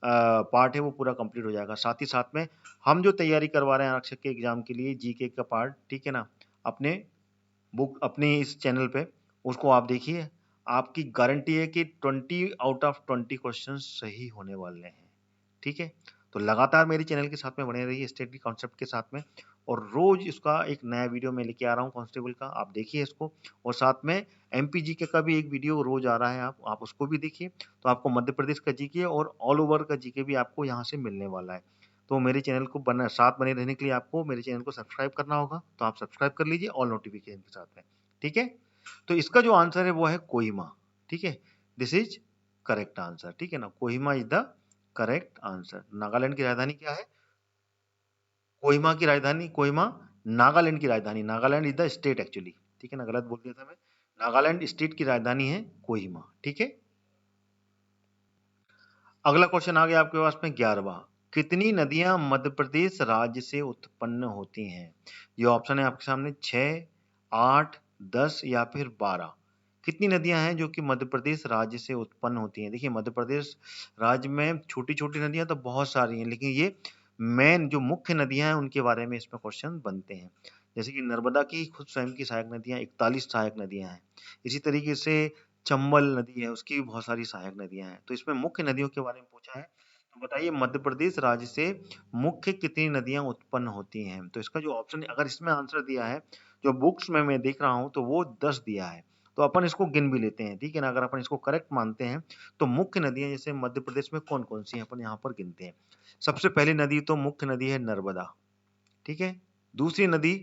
पार्ट है वो पूरा कंप्लीट हो जाएगा। साथ ही साथ में हम जो तैयारी करवा रहे हैं आरक्षक के एग्जाम के लिए जीके का पार्ट, ठीक है ना, अपने बुक अपने इस चैनल पे उसको आप देखिए। आपकी गारंटी है कि 20 आउट ऑफ 20 क्वेश्चन सही होने वाले हैं। ठीक है, तो लगातार मेरे चैनल के साथ में बने रहिए स्टडी कॉन्सेप्ट के साथ में। और रोज इसका एक नया वीडियो मैं लेके आ रहा हूँ कांस्टेबल का, आप देखिए इसको। और साथ में एमपी जीके का भी एक वीडियो रोज आ रहा है, आप उसको भी देखिए। तो आपको मध्य प्रदेश का जीके और ऑल ओवर का जीके भी आपको यहाँ से मिलने वाला है। तो मेरे चैनल को साथ बने रहने के लिए आपको मेरे चैनल को सब्सक्राइब करना होगा। तो आप सब्सक्राइब कर लीजिए ऑल नोटिफिकेशन के साथ में। ठीक है, तो इसका जो आंसर है वो है कोहिमा। ठीक है, दिस इज करेक्ट आंसर। ठीक है ना, Kohima is the correct answer. Nagaland की राजधानी क्या है? कोहिमा की राजधानी, कोहिमा नागालैंड की राजधानी, Nagaland is the state actually. ठीक है ना, गलत बोल दिया था मैं। नागालैंड स्टेट की राजधानी है कोहिमा। ठीक है, अगला क्वेश्चन आ गया आपके पास में 11वां। कितनी नदियां मध्य प्रदेश राज्य से उत्पन्न होती हैं? ये ऑप्शन है आपके सामने, 6, 8, 10 या फिर 12। कितनी नदियां हैं जो कि मध्य प्रदेश राज्य से उत्पन्न होती हैं? देखिए, मध्य प्रदेश राज्य में छोटी छोटी नदियां तो बहुत सारी हैं, लेकिन ये मेन जो मुख्य नदियां हैं उनके बारे में इसमें क्वेश्चन बनते हैं। जैसे कि नर्मदा की खुद स्वयं की सहायक नदियां 41 सहायक नदियां हैं। इसी तरीके से चंबल नदी है, उसकी भी बहुत सारी सहायक नदियां हैं। तो इसमें मुख्य नदियों के बारे में पूछा है। तो बताइए, मध्य प्रदेश राज्य से मुख्य कितनी नदियां उत्पन्न होती हैं? तो इसका जो ऑप्शन है, अगर इसमें आंसर दिया है जो बुक्स में मैं देख रहा हूं तो वो 10 दिया है। तो अपन इसको गिन भी लेते हैं। ठीक है ना, अगर अपन इसको करेक्ट मानते हैं तो मुख्य नदियां जैसे मध्य प्रदेश में कौन कौन सी हैं अपन यहाँ पर गिनते हैं। सबसे पहली नदी तो मुख्य नदी है नर्मदा। ठीक है, दूसरी नदी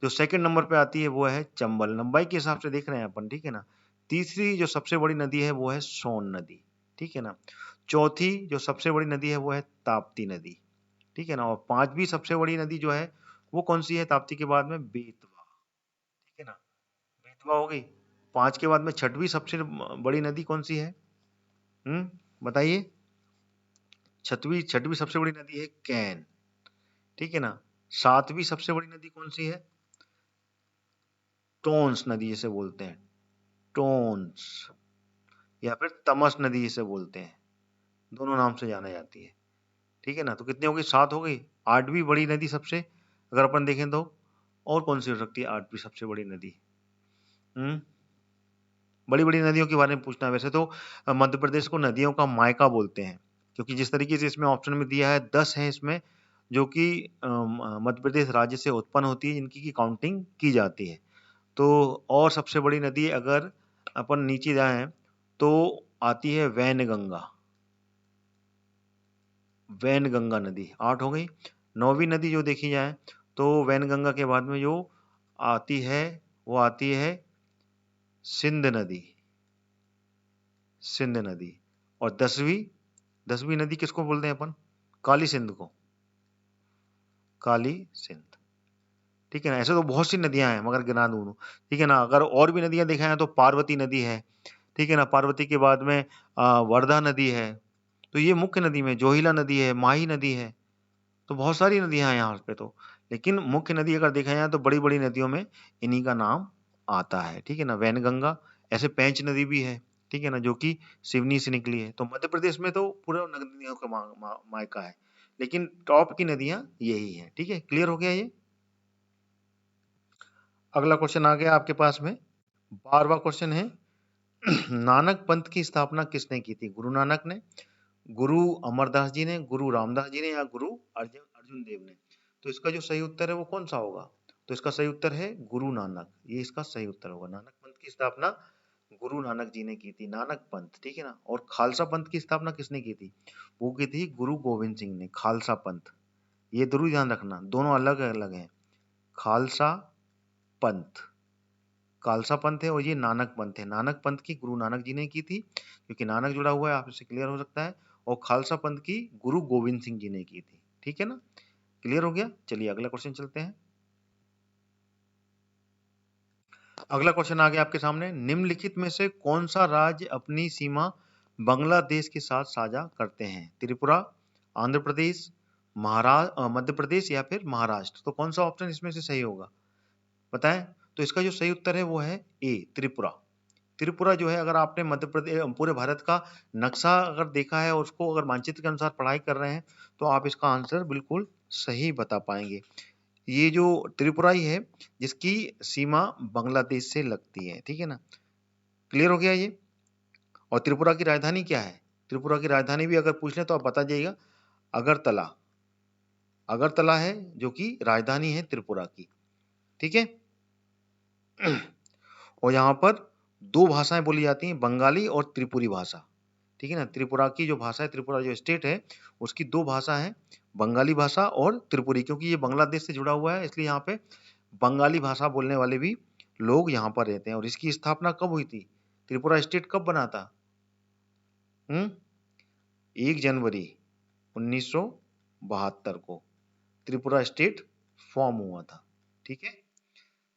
जो सेकंड नंबर पे आती है वो है चंबल, लंबाई के हिसाब से देख रहे हैं अपन। ठीक है ना, तीसरी जो सबसे बड़ी नदी है वो है सोन नदी। ठीक है ना, चौथी जो सबसे बड़ी नदी है वो है ताप्ती नदी। ठीक है ना, और पांचवी सबसे बड़ी नदी जो है वो कौन सी है ताप्ती के बाद में? बेतवा। ठीक है ना, बेतवा हो गई। 5 के बाद में छठवीं सबसे बड़ी नदी कौन सी है? बताइए। छठवीं छठवीं सबसे बड़ी नदी है कैन। ठीक है ना, सातवीं सबसे बड़ी नदी कौन सी है? टोन्स नदी जिसे बोलते हैं, टोन्स, या फिर तमस नदी जिसे बोलते हैं, दोनों नाम से जाना जाती है। ठीक है ना, तो कितनी हो गई? 7 हो गई। आठवीं बड़ी नदी सबसे अगर अपन देखें तो और कौन सी हो सकती है आठवीं सबसे बड़ी नदी? बड़ी बड़ी नदियों के बारे में पूछना है। वैसे तो मध्य प्रदेश को नदियों का मायका बोलते हैं, क्योंकि जिस तरीके से इसमें ऑप्शन में दिया है 10 है इसमें जो कि मध्य प्रदेश राज्य से उत्पन्न होती है, जिनकी की काउंटिंग की जाती है। तो और सबसे बड़ी नदी अगर अपन नीचे जाएं तो आती है वैनगंगा। वैनगंगा नदी 8 हो गई। 9वीं नदी जो देखी जाए तो वैनगंगा के बाद में जो आती है वो आती है सिंध नदी, सिंध नदी। और 10वीं नदी किसको बोलते हैं अपन? काली सिंध को, काली सिंध। ठीक है ना। ऐसे तो बहुत सी नदियां हैं मगर गिना दूं, ठीक है ना। अगर और भी नदियां देखा है तो पार्वती नदी है, ठीक है ना। पार्वती के बाद में वर्धा नदी है। तो ये मुख्य नदी में जोहिला नदी है, माही नदी है। तो बहुत सारी नदियां हैं यहाँ पे तो, लेकिन मुख्य नदी अगर देखा जाए तो बड़ी बड़ी नदियों में इन्हीं का नाम आता है, ठीक है ना। वैनगंगा, ऐसे पेंच नदी भी है, ठीक है ना, जो कि सिवनी से निकली है। तो मध्य प्रदेश में तो पूरा नदियों का मायका है, लेकिन टॉप की नदियां यही है। ठीक है, क्लियर हो गया ये। अगला क्वेश्चन आ गया आपके पास में, 12वां क्वेश्चन है नानक पंथ की स्थापना किसने की थी? गुरु नानक ने, गुरु अमरदास जी ने, गुरु रामदास जी ने, या गुरु अर्जुन अर्जुन देव ने? तो इसका जो सही उत्तर है वो कौन सा होगा? तो इसका सही उत्तर है गुरु नानक। ये इसका सही उत्तर होगा। नानक पंथ की स्थापना गुरु नानक जी ने की थी, नानक पंथ, ठीक है ना। और खालसा पंथ की स्थापना किसने की थी? वो की थी गुरु गोविंद सिंह ने। खालसा पंथ, ये जरूर ध्यान रखना, दोनों अलग अलग हैं। खालसा पंथ, खालसा पंथ है और ये नानक पंथ है। नानक पंथ की गुरु नानक जी ने की थी, क्योंकि नानक जुड़ा हुआ है, आपसे क्लियर हो सकता है। और खालसा पंथ की गुरु गोविंद सिंह जी ने की थी, ठीक है ना। क्लियर हो गया। चलिए अगला क्वेश्चन चलते हैं। अगला क्वेश्चन आ गया आपके सामने, निम्नलिखित में से कौन सा राज्य अपनी सीमा बांग्लादेश के साथ साझा करते हैं? त्रिपुरा, आंध्र प्रदेश, महाराष्ट्र, मध्य प्रदेश, या फिर महाराष्ट्र? तो कौन सा ऑप्शन इसमें से सही होगा बताएं। तो इसका जो सही उत्तर है वो है ए, त्रिपुरा। त्रिपुरा जो है, अगर आपने मध्य प्रदेश पूरे भारत का नक्शा अगर देखा है और उसको अगर मानचित्र के अनुसार पढ़ाई कर रहे हैं तो आप इसका आंसर बिल्कुल सही बता पाएंगे। ये जो त्रिपुरा ही है जिसकी सीमा बांग्लादेश से लगती है, ठीक है ना। क्लियर हो गया ये। और त्रिपुरा की राजधानी क्या है? त्रिपुरा की राजधानी भी अगर पूछ लें तो आप बता जाइएगा, अगरतला। अगरतला है जो कि राजधानी है त्रिपुरा की, ठीक है। और यहाँ पर दो भाषाएं बोली जाती हैं, बंगाली और त्रिपुरी भाषा, ठीक है ना। त्रिपुरा की जो भाषा है, त्रिपुरा जो स्टेट है उसकी दो भाषा है, बंगाली भाषा और त्रिपुरी। क्योंकि ये बांग्लादेश से जुड़ा हुआ है इसलिए यहाँ पे बंगाली भाषा बोलने वाले भी लोग यहाँ पर रहते हैं। और इसकी स्थापना कब हुई थी? त्रिपुरा स्टेट कब बना था? 1 जनवरी 1972 को त्रिपुरा स्टेट फॉर्म हुआ था, ठीक है।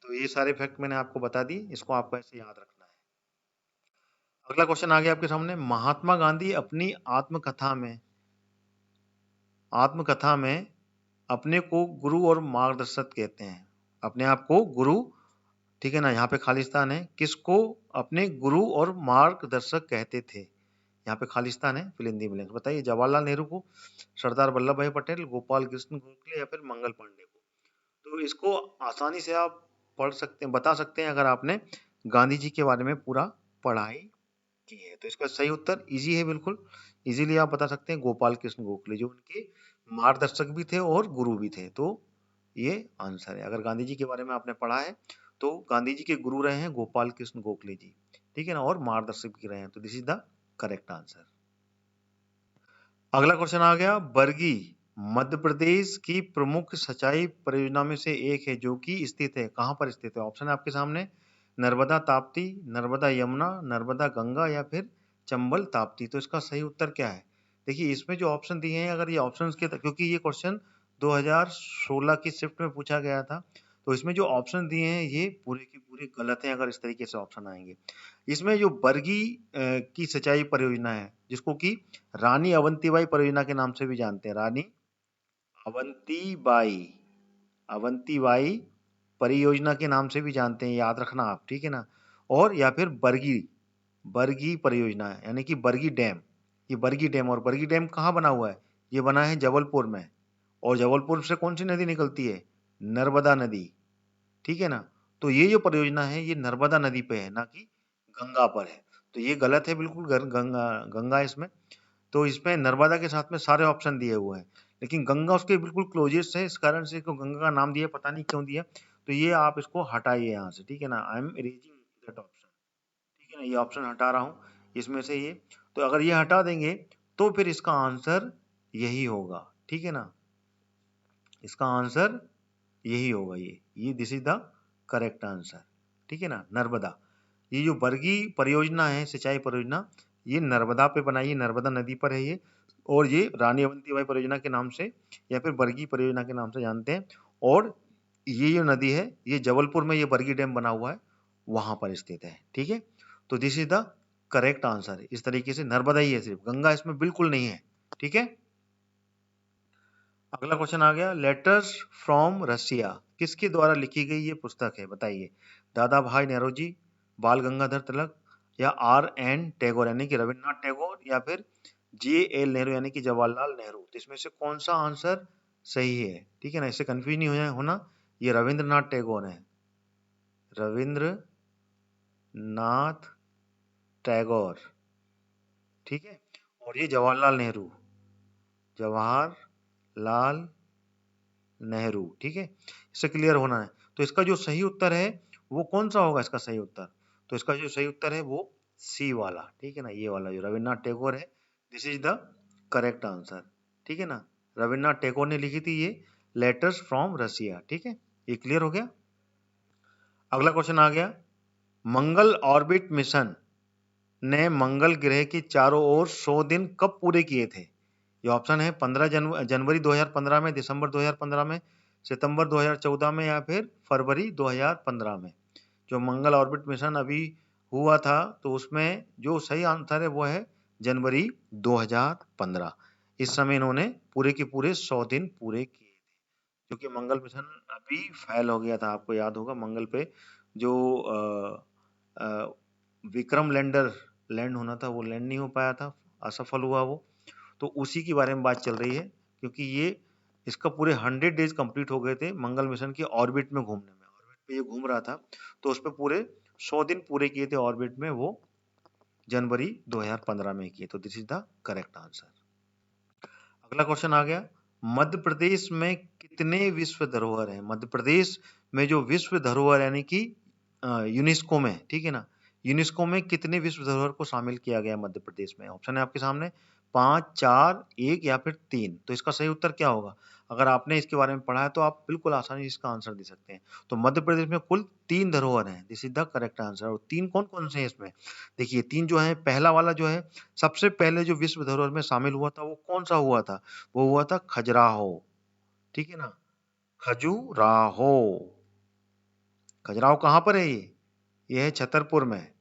तो ये सारे फैक्ट मैंने आपको बता दी, इसको आपको ऐसे याद रखना है। अगला क्वेश्चन आ गया आपके सामने, महात्मा गांधी अपनी आत्मकथा में अपने को गुरु और मार्गदर्शक कहते हैं। अपने आप को गुरु, ठीक है ना, यहाँ पे खालिस्तान है, किसको अपने गुरु और मार्गदर्शक कहते थे? यहाँ पे खालिस्तान है, फिल इन द ब्लैंक्स। बताइए, जवाहरलाल नेहरू को, सरदार वल्लभ भाई पटेल, गोपाल कृष्ण गोखले, या फिर मंगल पांडे को? तो इसको आसानी से आप पढ़ सकते हैं, बता सकते हैं अगर आपने गांधी जी के बारे में पूरा पढ़ाई की है। तो इसका सही उत्तर इजी है, बिल्कुल इजीली आप बता सकते हैं, गोपाल कृष्ण गोखले, जो उनके मार्गदर्शक भी थे और गुरु भी थे। तो ये आंसर है। अगर गांधी जी के बारे में आपने पढ़ा है तो गांधी जी के गुरु रहे हैं गोपाल कृष्ण गोखले जी, ठीक है ना, और मार्गदर्शक भी रहे हैं। तो this is the correct answer. अगला क्वेश्चन आ गया, बरगी मध्य प्रदेश की प्रमुख सिंचाई परियोजना में से एक है जो कि स्थित है, कहाँ पर स्थित है? ऑप्शन है आपके सामने, नर्मदा ताप्ती, नर्मदा यमुना, नर्मदा गंगा, या फिर चंबल ताप्ती। तो इसका सही उत्तर क्या है? देखिए, इसमें जो ऑप्शन दिए हैं, अगर ये ऑप्शंस के, क्योंकि ये क्वेश्चन 2016 की शिफ्ट में पूछा गया था, तो इसमें जो ऑप्शन दिए हैं ये पूरे के पूरे गलत हैं अगर इस तरीके से ऑप्शन आएंगे। इसमें जो बरगी की सिंचाई परियोजना है, जिसको कि रानी अवंतीबाई परियोजना के नाम से भी जानते हैं, रानी अवंतीबाई, अवंतीबाई परियोजना के नाम से भी जानते हैं, याद रखना आप, ठीक है ना। और या फिर बरगी, बरगी परियोजना है, यानी कि बरगी डैम। ये बरगी डैम, और बरगी डैम कहाँ बना हुआ है? ये बना है जबलपुर में। और जबलपुर से कौन सी नदी निकलती है? नर्मदा नदी, ठीक है ना। तो ये जो परियोजना है ये नर्मदा नदी पे है, ना कि गंगा पर है। तो ये गलत है बिल्कुल, गंगा गंगा इसमें। तो इसमें नर्मदा के साथ में सारे ऑप्शन दिए हुए हैं, लेकिन गंगा उसके बिल्कुल क्लोजेस्ट है, इस कारण से इसको गंगा का नाम दिया, पता नहीं क्यों दिया। तो ये आप इसको हटाइए यहाँ से, ठीक है ना। I am erasing that option, ठीक है ना, ये ऑप्शन हटा रहा हूँ इसमें से ये। तो अगर ये हटा देंगे तो फिर इसका आंसर यही होगा, ठीक है ना। इसका आंसर यही होगा, ये this is the correct answer, ठीक है ना, नर्मदा। ये जो बरगी परियोजना है, सिंचाई परियोजना, ये नर्मदा पे बनाई है, नर्मदा नदी पर है ये, और ये रानी अवंतीबाई परियोजना के नाम से या फिर बरगी परियोजना के नाम से जानते हैं। और ये जो नदी है, ये जबलपुर में ये बरगी डैम बना हुआ है, वहां पर स्थित है। ठीक है, तो this is the correct answer. इस तरीके से नर्मदा ही है सिर्फ, गंगा इसमें बिल्कुल नहीं है। ठीक है, अगला क्वेश्चन आ गया, लेटर्स फ्रॉम रसिया किसके द्वारा लिखी गई ये पुस्तक है, बताइए। दादा भाई नेहरूजी, बाल गंगाधर तिलक, या R.N. टैगोर यानी कि रविन्द्रनाथ टैगोर, या फिर J.L. नेहरू यानी कि जवाहरलाल नेहरू। तो इसमें से कौन सा आंसर सही है? ठीक है ना, इससे कंफ्यूज नहीं होना, ये रविन्द्रनाथ टैगोर है, रविन्द्रनाथ टैगोर। ठीक है, और ये जवाहरलाल नेहरू, जवाहरलाल नेहरू। ठीक है, इससे क्लियर होना है। तो इसका जो सही उत्तर है वो कौन सा होगा? इसका सही उत्तर, तो इसका जो सही उत्तर है वो सी वाला। ठीक है ना, ये वाला जो रविन्द्रनाथ टैगोर है, this is the correct answer. ठीक है ना, रविन्द्रनाथ टैगोर ने लिखी थी ये लेटर्स फ्रॉम रसिया। ठीक है, ये क्लियर हो गया। अगला क्वेश्चन आ गया, मंगल ऑर्बिट मिशन ने मंगल ग्रह के चारों ओर 100 दिन कब पूरे किए थे? ये ऑप्शन है 15 जनवरी 2015 में, दिसंबर 2015 में, सितंबर 2014 में, या फिर फरवरी 2015 में। जो मंगल ऑर्बिट मिशन अभी हुआ था, तो उसमें जो सही आंसर है वो है जनवरी 2015। इस समय इन्होंने पूरे के पूरे 100 दिन पूरे किए थे, क्योंकि मंगल मिशन अभी फेल हो गया था। आपको याद होगा मंगल पे जो विक्रम लैंडर लैंड होना था, वो लैंड नहीं हो पाया था, असफल हुआ वो। तो उसी के बारे में बात चल रही है, क्योंकि ये इसका पूरे 100 डेज कंप्लीट हो गए थे मंगल मिशन के ऑर्बिट में घूमने में। ऑर्बिट पे ये घूम रहा था, तो उस पे पूरे 100 दिन पूरे किए थे ऑर्बिट में, वो जनवरी 2015 में किए। तो this is the correct answer. अगला क्वेश्चन आ गया, मध्य प्रदेश में कितने विश्व धरोहर हैं? मध्य प्रदेश में जो विश्व धरोहर यानी कि यूनेस्को में, ठीक है ना, यूनेस्को में कितने विश्व धरोहर को शामिल किया गया मध्य प्रदेश में? ऑप्शन है आपके सामने 5, 4, 1 या फिर 3। तो इसका सही उत्तर क्या होगा? अगर आपने इसके बारे में पढ़ा है तो आप बिल्कुल आसानी से इसका आंसर दे सकते हैं। तो मध्य प्रदेश में कुल 3 धरोहर हैं, this is the correct answer. और 3 कौन कौन से हैं इसमें? देखिए 3 जो है, पहला वाला जो है, सबसे पहले जो विश्व धरोहर में शामिल हुआ था वो कौन सा हुआ था? वो हुआ था खजुराहो। ठीक है ना, खजुराहो। खजुराहो कहाँ पर है ये है छतरपुर में,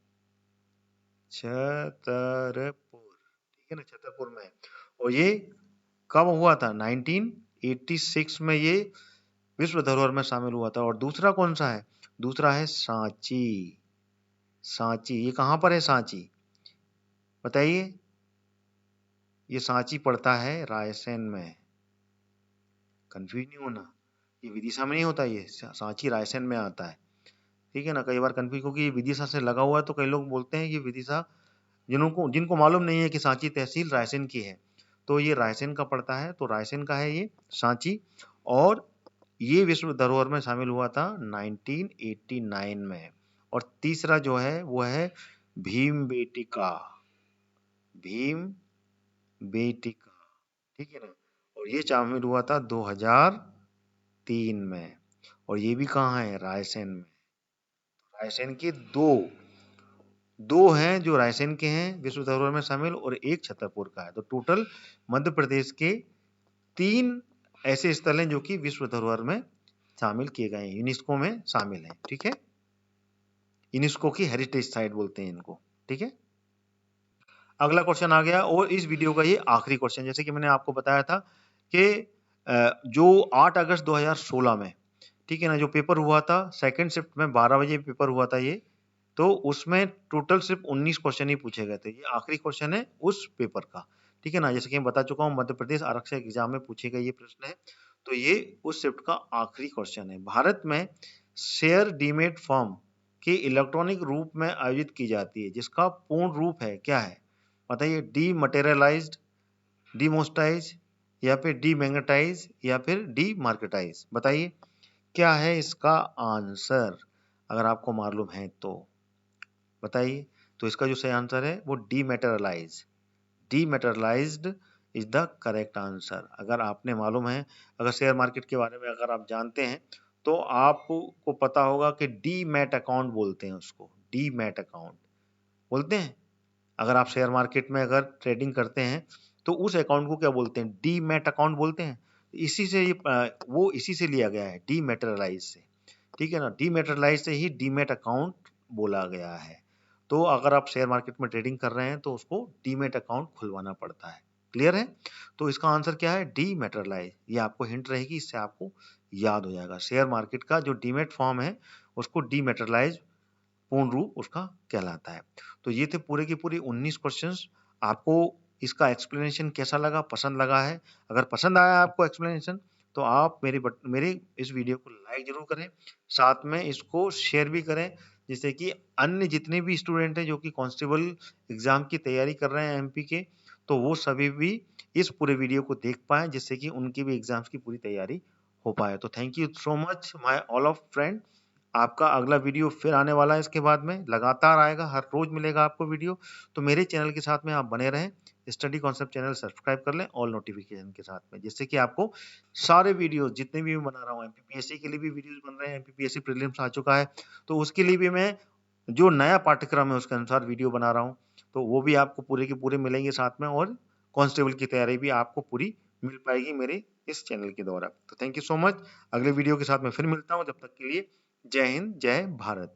छतरपुर। ठीक है ना, छतरपुर में। और ये कब हुआ था? 1986 में ये विश्व धरोहर में शामिल हुआ था। और दूसरा कौन सा है? दूसरा है सांची। सांची, ये कहाँ पर है सांची, बताइए। ये सांची पड़ता है रायसेन में, कंफ्यूज नहीं होना, ये विदिशा में नहीं होता, ये सांची रायसेन में आता है। ठीक है ना, कई बार कंफ्यूज, क्योंकि ये विदिशा से लगा हुआ है, तो कई लोग बोलते हैं ये विदिशा, जिनको मालूम नहीं है कि सांची तहसील रायसेन की है, तो ये रायसेन का पड़ता है। तो रायसेन का है ये सांची। और ये विश्व धरोहर में शामिल हुआ था 1989 में। और तीसरा जो है वो है भीम बेटिका, भीम बेटिका। ठीक है ना, और ये शामिल हुआ था 2003 में। और ये भी कहाँ है? रायसेन में। रायसेन के दो हैं जो रायसेन के हैं विश्व धरोहर में शामिल, और एक छतरपुर का है। तो टोटल मध्य प्रदेश के 3 ऐसे स्थल हैं जो कि विश्व धरोहर में शामिल किए गए हैं, यूनेस्को में शामिल हैं। ठीक है, यूनेस्को की हेरिटेज साइट बोलते हैं इनको। ठीक है, अगला क्वेश्चन आ गया, और इस वीडियो का ये आखिरी क्वेश्चन। जैसे कि मैंने आपको बताया था कि जो 8 अगस्त 2016 में, ठीक है ना, जो पेपर हुआ था सेकंड शिफ्ट में 12 बजे पेपर हुआ था ये, तो उसमें टोटल सिर्फ 19 क्वेश्चन ही पूछे गए थे। ये आखिरी क्वेश्चन है उस पेपर का। ठीक है ना, जैसे कि मैं बता चुका हूँ, मध्य प्रदेश आरक्षक एग्जाम में पूछे गए ये प्रश्न है, तो ये उस शिफ्ट का आखिरी क्वेश्चन है। भारत में शेयर डीमेट फॉर्म की इलेक्ट्रॉनिक रूप में आयोजित की जाती है, जिसका पूर्ण रूप है क्या है? बताइए, डीमटेरियलाइज्ड, डीमोनेटाइज, या फिर डीमैग्नेटाइज, या फिर डीमार्केटाइज। बताइए क्या है इसका आंसर, अगर आपको मालूम है तो बताइए। तो इसका जो सही आंसर है वो डीमैटेरियलाइज, डीमैटेरियलाइज्ड इज द करेक्ट आंसर। अगर आपने मालूम है, अगर शेयर मार्केट के बारे में अगर आप जानते हैं, तो आपको पता होगा कि डीमैट अकाउंट बोलते हैं उसको, डीमैट अकाउंट बोलते हैं। अगर आप शेयर मार्केट में अगर ट्रेडिंग करते हैं तो उस अकाउंट को क्या बोलते हैं? डीमैट अकाउंट बोलते हैं। इसी से ये वो इसी से लिया गया है, डीमैटेरियलाइज से, ठीक है ना। डीमैटेरियलाइज से ही डीमैट अकाउंट बोला गया है। तो अगर आप शेयर मार्केट में ट्रेडिंग कर रहे हैं तो उसको डीमैट अकाउंट खुलवाना पड़ता है। क्लियर है? तो इसका आंसर क्या है? डीमैटेरियलाइज। ये आपको हिंट रहेगी, इससे आपको याद हो जाएगा। शेयर मार्केट का जो डीमैट फॉर्म है उसको डीमैटेरियलाइज पूर्ण रूप उसका कहलाता है। तो ये थे पूरे के पूरे 19 क्वेश्चंस। आपको इसका एक्सप्लेनेशन कैसा लगा, पसंद लगा है? अगर पसंद आया आपको एक्सप्लेनेशन तो आप मेरे इस वीडियो को लाइक जरूर करें, साथ में इसको शेयर भी करें, जिससे कि अन्य जितने भी स्टूडेंट हैं जो कि कांस्टेबल एग्जाम की तैयारी कर रहे हैं एमपी के, तो वो सभी भी इस पूरे वीडियो को देख पाएं, जिससे कि उनकी भी एग्जाम्स की पूरी तैयारी हो पाए। तो thank you so much my all of friend. आपका अगला वीडियो फिर आने वाला है, इसके बाद में लगातार आएगा, हर रोज मिलेगा आपको वीडियो। तो मेरे चैनल के साथ में आप बने रहें, स्टडी कॉन्सेप्ट चैनल सब्सक्राइब कर लें ऑल नोटिफिकेशन के साथ में, जिससे कि आपको सारे वीडियोस जितने भी मैं बना रहा हूँ, एमपीपीएससी के लिए भी वीडियोस बन रहे हैं, एमपीपीएससी प्रीलिम्स आ चुका है तो उसके लिए भी मैं जो नया पाठ्यक्रम है उसके अनुसार वीडियो बना रहा हूँ, तो वो भी आपको पूरे के पूरे मिलेंगे साथ में, और कांस्टेबल की तैयारी भी आपको पूरी मिल पाएगी मेरे इस चैनल के द्वारा। तो थैंक यू सो मच। अगले वीडियो के साथ में फिर मिलता हूँ, जब तक के लिए जय हिंद, जय भारत।